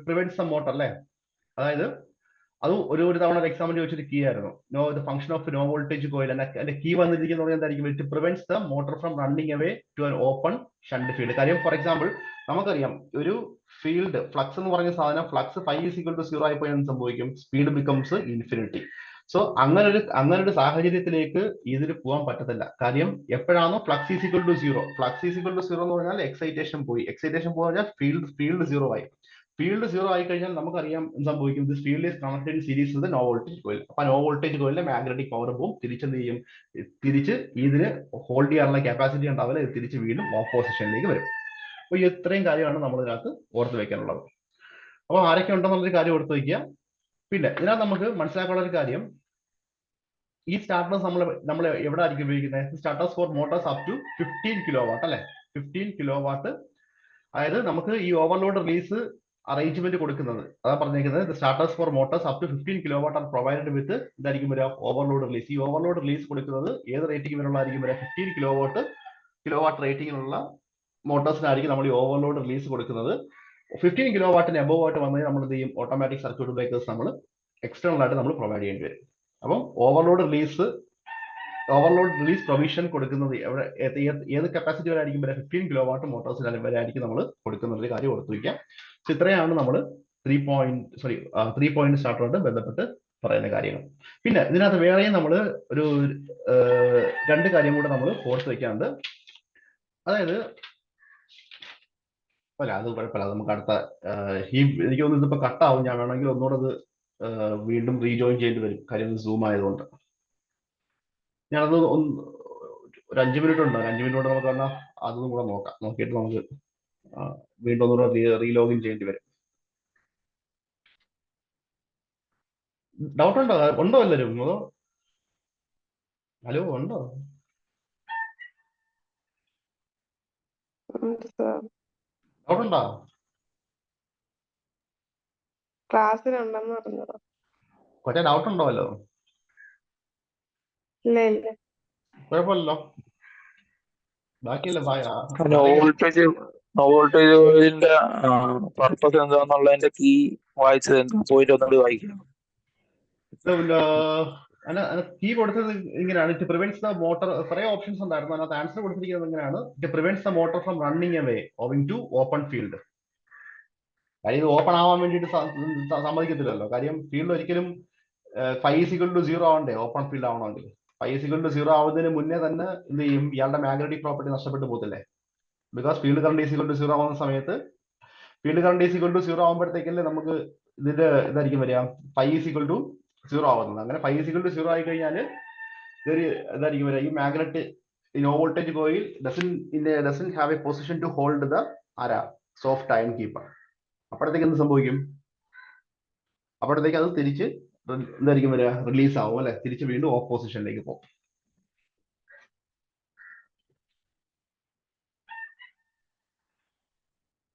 പ്രിവെന്റ്സ് ദ മോട്ടർ അല്ലെ. അതായത് അത് ഒരു തവണ എക്സാമിന് ചോദിച്ചൊരു കീ ആയിരുന്നു, the function of no voltage coil. അതിന്റെ കീ വന്നിരിക്കുന്നത് എന്തായിരിക്കും, it prevents the motor from running away to an open shunt field. കാര്യം ഫോർ എക്സാമ്പിൾ നമുക്കറിയാം ഒരു ഫീൽഡ് ഫ്ലക്സ് എന്ന് പറഞ്ഞ സാധനം, ഫ്ലക്സ് 5 = 0 ആയിപ്പോയി എന്ത് സംഭവിക്കും, സ്പീഡ് ബിക്കംസ് ഇൻഫിനിറ്റി. സോ അങ്ങനൊരു സാഹചര്യത്തിലേക്ക് ഇതിന് പോകാൻ പറ്റത്തില്ല. കാര്യം എപ്പോഴാണോ flux is equal to zero, flux is equal to zero എന്ന് പറഞ്ഞാൽ എക്സൈറ്റേഷൻ പോയി. എക്സൈറ്റേഷൻ പോയാൽ ഫീൽഡ് സീറോ ആയി. ഫീൽഡ് സീറോ ആയി കഴിഞ്ഞാൽ നമുക്കറിയാം എന്ത് സംഭവിക്കും. This field is connected in series with no voltage coil. അപ്പൊ നോ വോൾട്ടേജ് കോയിലിന്റെ മാഗ്നറ്റിക് പവർ പോവും. തിരിച്ചെന്ത് ചെയ്യും, തിരിച്ച് ഇതിന് ഹോൾഡ് ചെയ്യാനുള്ള കപ്പാസിറ്റി ഉണ്ടാവില്ല, ഇത് തിരിച്ച് വീണ്ടും ഓപ്പോസിഷനിലേക്ക് വരും. അപ്പൊ ഇത്രയും കാര്യമാണ് നമ്മൾ ഇതിനകത്ത് ഓർത്ത് വെക്കാനുള്ളത്. അപ്പൊ ആരൊക്കെ ഉണ്ടെന്നുള്ളൊരു കാര്യം ഓർത്ത് വയ്ക്കുക. പിന്നെ ഇതിനകത്ത് നമുക്ക് മനസ്സിലാക്കാനുള്ള ഒരു കാര്യം, ഈ സ്റ്റാർട്ടേഴ്സ് നമ്മൾ എവിടെ ആയിരിക്കും ഉപയോഗിക്കുന്നത്? Starters for motors up to 15 kilo watt അല്ലെ. 15 കിലോ വാട്ട്. അതായത് നമുക്ക് ഈ ഓവർലോഡ് റിലീസ് അറേഞ്ച്മെന്റ് കൊടുക്കുന്നത് അതാ പറഞ്ഞിരിക്കുന്നത്. Starters for motors up to 15 kilo watt are provided with ഇതായിരിക്കും വരിക ഓവർലോഡ് റിലീസ്. ഈ ഓവർലോഡ് റിലീസ് കൊടുക്കുന്നത് ഏത് റേറ്റിംഗിലുള്ളതായിരിക്കും വരിക? 15 കിലോ വാട്ട് റേറ്റിംഗിലുള്ള മോട്ടോഴ്സിനായിരിക്കും നമ്മൾ ഈ ഓവർലോഡ് റിലീസ് കൊടുക്കുന്നത്. 15 കിലോ വാട്ടിന് എബോവ് ആയിട്ട് വന്നു കഴിഞ്ഞാൽ നമ്മൾ എന്ത് ചെയ്യും? ഓട്ടോമാറ്റിക് സർക്യൂട്ട് ബ്രേക്കേഴ്സ് നമ്മൾ എക്സ്റ്റേണൽ ആയിട്ട് നമ്മൾ പ്രൊവൈഡ് ചെയ്യേണ്ടി വരും. അപ്പം ഓവർലോഡ് റിലീസ് പ്രൊവിഷൻ കൊടുക്കുന്നത് എവിടെ, ഏത് കപ്പാസിറ്റി വരെ ആയിരിക്കും വരെ? 15 കിലോ വാട്ട് മോട്ടോഴ്സിന് വരെ ആയിരിക്കും നമ്മൾ കൊടുക്കുന്ന ഒരു കാര്യം ഓർത്തു വയ്ക്കാം. സോ ഇത്രയാണ് നമ്മൾ 3 പോയിന്റ് സ്റ്റാർട്ടറുമായിട്ട് ബന്ധപ്പെട്ട് പറയുന്ന കാര്യങ്ങൾ. പിന്നെ ഇതിനകത്ത് വേറെയും നമ്മൾ ഒരു 2 കാര്യം കൂടെ നമ്മൾ ഓർത്ത് വയ്ക്കാറുണ്ട്. അതായത് അല്ല, അത് കുഴപ്പമില്ല, നമുക്ക് അടുത്ത എനിക്ക് തോന്നുന്നു ഇതിപ്പോ കട്ടാവും. ഞാൻ വേണമെങ്കിൽ ഒന്നുകൂടെ അത് വീണ്ടും റീജോയിൻ ചെയ്യേണ്ടി വരും, കാര്യം സൂം ആയതുകൊണ്ട്. ഞാനത് ഒരു 5 മിനിറ്റ് ഉണ്ട്. 5 മിനിറ്റ് കൊണ്ട് നമുക്ക് എന്നാൽ അതും കൂടെ നോക്കാം. നോക്കിയിട്ട് നമുക്ക് വീണ്ടും ഒന്നുകൂടെ റീലോഗിൻ ചെയ്യേണ്ടി വരും. ഡൗട്ട് ഉണ്ടോ എല്ലാവരും? അതോ ഹലോ ഉണ്ടോ? ഡൗട്ട് ഉണ്ടോ? ക്ലാസ്സിലുണ്ടെന്ന് പറഞ്ഞത്. കൊച്ചേ ഡൗട്ട് ഉണ്ടോല്ലോ? ഇല്ല ഇല്ല, കുഴപ്പമില്ലല്ലോ. ബാക്കിയല്ലേ വോൾട്ടേജിന്റെ പർപ്പസ് എന്താന്നുള്ളതിന്റെ കീ വായിച്ചത് എന്താ? പോയിട്ട് ഒന്നുകൂടി വായിക്കാം. കീ കൊടുത്തത് ഇങ്ങനെയാണ്. It prevents the motor. കുറെ ഓപ്ഷൻസ് ഉണ്ടായിരുന്നു, അതിനകത്ത് ആൻസർ കൊടുത്തിരിക്കുന്നത് ഇങ്ങനെയാണ്. It prevents the motor from running away owing to open field. കാര്യം ഇത് ഓപ്പൺ ആവാൻ വേണ്ടിയിട്ട് സമ്മതിക്കത്തില്ലല്ലോ. കാര്യം ഫീൽഡ് ഒരിക്കലും 5 = 0 ആവണ്ടേ ഓപ്പൺ ഫീൽഡ് ആവണമെങ്കിൽ. 5 = 0 ആവുന്നതിന് മുന്നേ തന്നെ എന്ത് ചെയ്യും? ഇയാളുടെ മാഗ്നറ്റിക് പ്രോപ്പർട്ടി നഷ്ടപ്പെട്ടു പോകത്തില്ലേ? ബിക്കോസ് ഫീൽഡ് കറണ്ട് = 0 ആവുന്ന സമയത്ത്, ഫീൽഡ് കറണ്ട് = 0 ആകുമ്പോഴത്തേക്കല്ലേ നമുക്ക് ഇതിന്റെ ഇതായിരിക്കും വരിക 5 = 0 ആവുന്നത്. അങ്ങനെ 5 = 0 ആയി കഴിഞ്ഞാൽ ഇതൊരു ഇതായിരിക്കും വരിക. ഈ magnet no voltage coil doesn't have a position to hold the soft iron keeper. അപ്പോഴത്തേക്ക് എന്ത് സംഭവിക്കും? അപ്പോഴത്തേക്ക് അത് തിരിച്ച് എന്തായിരിക്കും വരിക? റിലീസ് ആവും അല്ലെ, തിരിച്ച് വീണ്ടും ഓഫ് പൊസിഷനിലേക്ക് പോകും.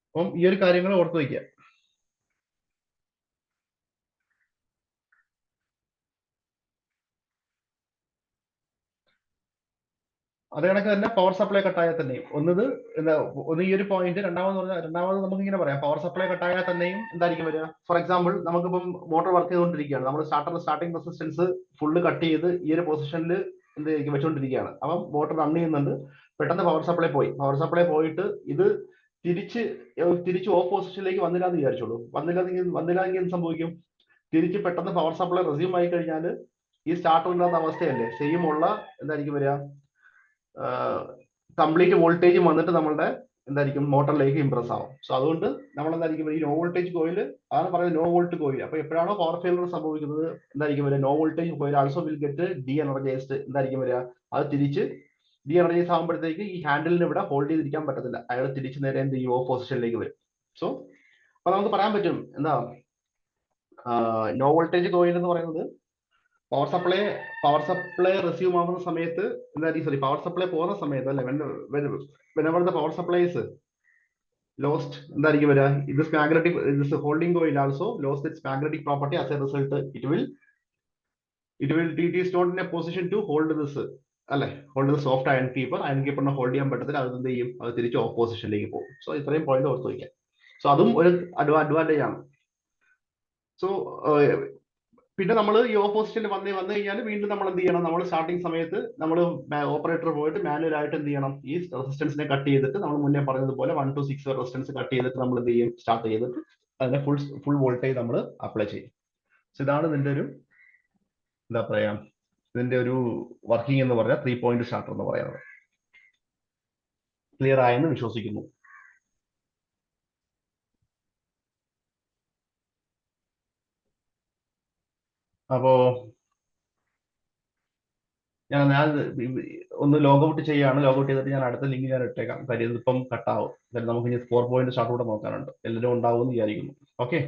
അപ്പം ഈ ഒരു കാര്യങ്ങൾ ഓർത്ത് വയ്ക്കുക. അത് കണക്ക് തന്നെ പവർ സപ്ലൈ കട്ടായാൽ തന്നെയും ഒന്ന് ഈ ഒരു പോയിന്റ്. രണ്ടാമത് നമുക്ക് ഇങ്ങനെ പറയാം, പവർ സപ്ലൈ കട്ടായാൽ തന്നെയും എന്തായിരിക്കും വരിക? ഫോർ എക്സാമ്പിൾ, നമുക്കിപ്പം മോട്ടോർ വർക്ക് ചെയ്തുകൊണ്ടിരിക്കുകയാണ്. നമ്മൾ സ്റ്റാർട്ടിംഗ് റെസിസ്റ്റൻസ് ഫുള്ള് കട്ട് ചെയ്ത് ഈ ഒരു പൊസിഷനിൽ വെച്ചുകൊണ്ടിരിക്കുകയാണ്. അപ്പം മോട്ടോർ റൺ ചെയ്യുന്നുണ്ട്. പെട്ടെന്ന് പവർ സപ്ലൈ പോയിട്ട് ഇത് തിരിച്ച് ഓഫ് പൊസിഷനിലേക്ക് വന്നില്ല എന്ന് വിചാരിച്ചോളൂ. വന്നില്ലെങ്കിൽ എന്ത് സംഭവിക്കും? തിരിച്ച് പെട്ടെന്ന് പവർ സപ്ലൈ റെസ്യൂം ആയി കഴിഞ്ഞാൽ ഈ സ്റ്റാർട്ടർ ഇല്ലാത്ത അവസ്ഥയല്ലേ, സെയിം ഉള്ള എന്തായിരിക്കും വരിക? കംപ്ലീറ്റ് വോൾട്ടേജ് വന്നിട്ട് നമ്മളുടെ എന്തായിരിക്കും മോട്ടറിലേക്ക് ഇംപ്രസ് ആവും. സോ അതുകൊണ്ട് നമ്മൾ എന്തായിരിക്കും ഈ നോ വോൾട്ടേജ് കോയിൽ, അതാണ് പറയുന്നത് നോ വോൾട്ട് കോയിൽ. അപ്പൊ എപ്പോഴാണോ പവർ ഫെയിലർ സംഭവിക്കുന്നത് എന്തായിരിക്കും വരിക? No voltage coil also will get de energized. എന്തായിരിക്കും വരിക? അത് തിരിച്ച് ഡി എനർജൈസ് ആകുമ്പോഴത്തേക്ക് ഈ ഹാൻഡിലിന് ഇവിടെ ഹോൾഡ് ചെയ്തിരിക്കാൻ പറ്റത്തില്ല. അയാൾ തിരിച്ച് നേരെ എന്ത് ചെയ്യും? ഓഫ് പൊസിഷനിലേക്ക് വരും. സോ അപ്പൊ നമുക്ക് പറയാൻ പറ്റും എന്താ നോ വോൾട്ടേജ് കോയിൽ എന്ന് പറയുന്നത്. പവർ സപ്ലൈ റെസ്യൂം ആവുന്ന സമയത്ത് എന്തായിരിക്കും, പവർ സപ്ലൈ പോകുന്ന സമയത്ത് അല്ലെ, whenever the power supply is lost, എന്തായിരിക്കും വരിക? this holding coil also lost its magnetic property. As a result, it is not in a position to hold this അല്ലെ, hold the soft iron കീപ്പറിനെ hold ചെയ്യാൻ പറ്റത്തില്ല. അത് എന്ത് ചെയ്യും? അത് തിരിച്ച് ഓഫ് പൊസിഷനിലേക്ക് പോകും. സോ ഇത്രയും പോയിന്റ് ഓർത്ത് വയ്ക്കാം. സോ അതും ഒരു അഡ്വാൻറ്റേജ് ആണ്. സോ പിന്നെ നമ്മൾ ഈ ഓഫ് പൊസിഷനിൽ വന്നു കഴിഞ്ഞാൽ വീണ്ടും നമ്മൾ എന്ത് ചെയ്യണം? നമ്മൾ സ്റ്റാർട്ടിങ് സമയത്ത് നമ്മൾ ഓപ്പറേറ്റർ പോയിട്ട് മാനുവൽ ആയിട്ട് എന്ത് ചെയ്യണം? ഈ റെസിസ്റ്റൻസിനെ കട്ട് ചെയ്തിട്ട്, നമ്മൾ മുന്നേ പറഞ്ഞതുപോലെ 1 to 6 റെസിസ്റ്റൻസ് കട്ട് ചെയ്തിട്ട് നമ്മൾ എന്ത് ചെയ്യും? സ്റ്റാർട്ട് ചെയ്തിട്ട് അതിന്റെ ഫുൾ വോൾട്ടേജ് നമ്മൾ അപ്ലൈ ചെയ്യും. സോ ഇതാണ് ഇതിന്റെ ഒരു എന്താ പറയാ ഇതിന്റെ ഒരു വർക്കിംഗ് എന്ന് പറഞ്ഞാൽ 3 പോയിന്റ് സ്റ്റാർട്ടർ എന്ന് പറയുന്നത്. ക്ലിയർ ആയെന്ന് വിശ്വസിക്കുന്നു. അപ്പോ ഞാൻ ഒന്ന് ലോഗ് ഔട്ട് ചെയ്യാണ്. ലോഗ് ഔട്ട് ചെയ്തിട്ട് ഞാൻ അടുത്ത ലിങ്ക് ഞാൻ ഇട്ടേക്കാം. കാര്യം ഇതിപ്പം കട്ടാവും. കാര്യം നമുക്ക് ഇനി 4 പോയിന്റ് സ്റ്റാർട്ട് കൂടെ നോക്കാനുണ്ട്. എല്ലാവരും ഉണ്ടാവും എന്ന് വിചാരിക്കുന്നു. ഓക്കെ.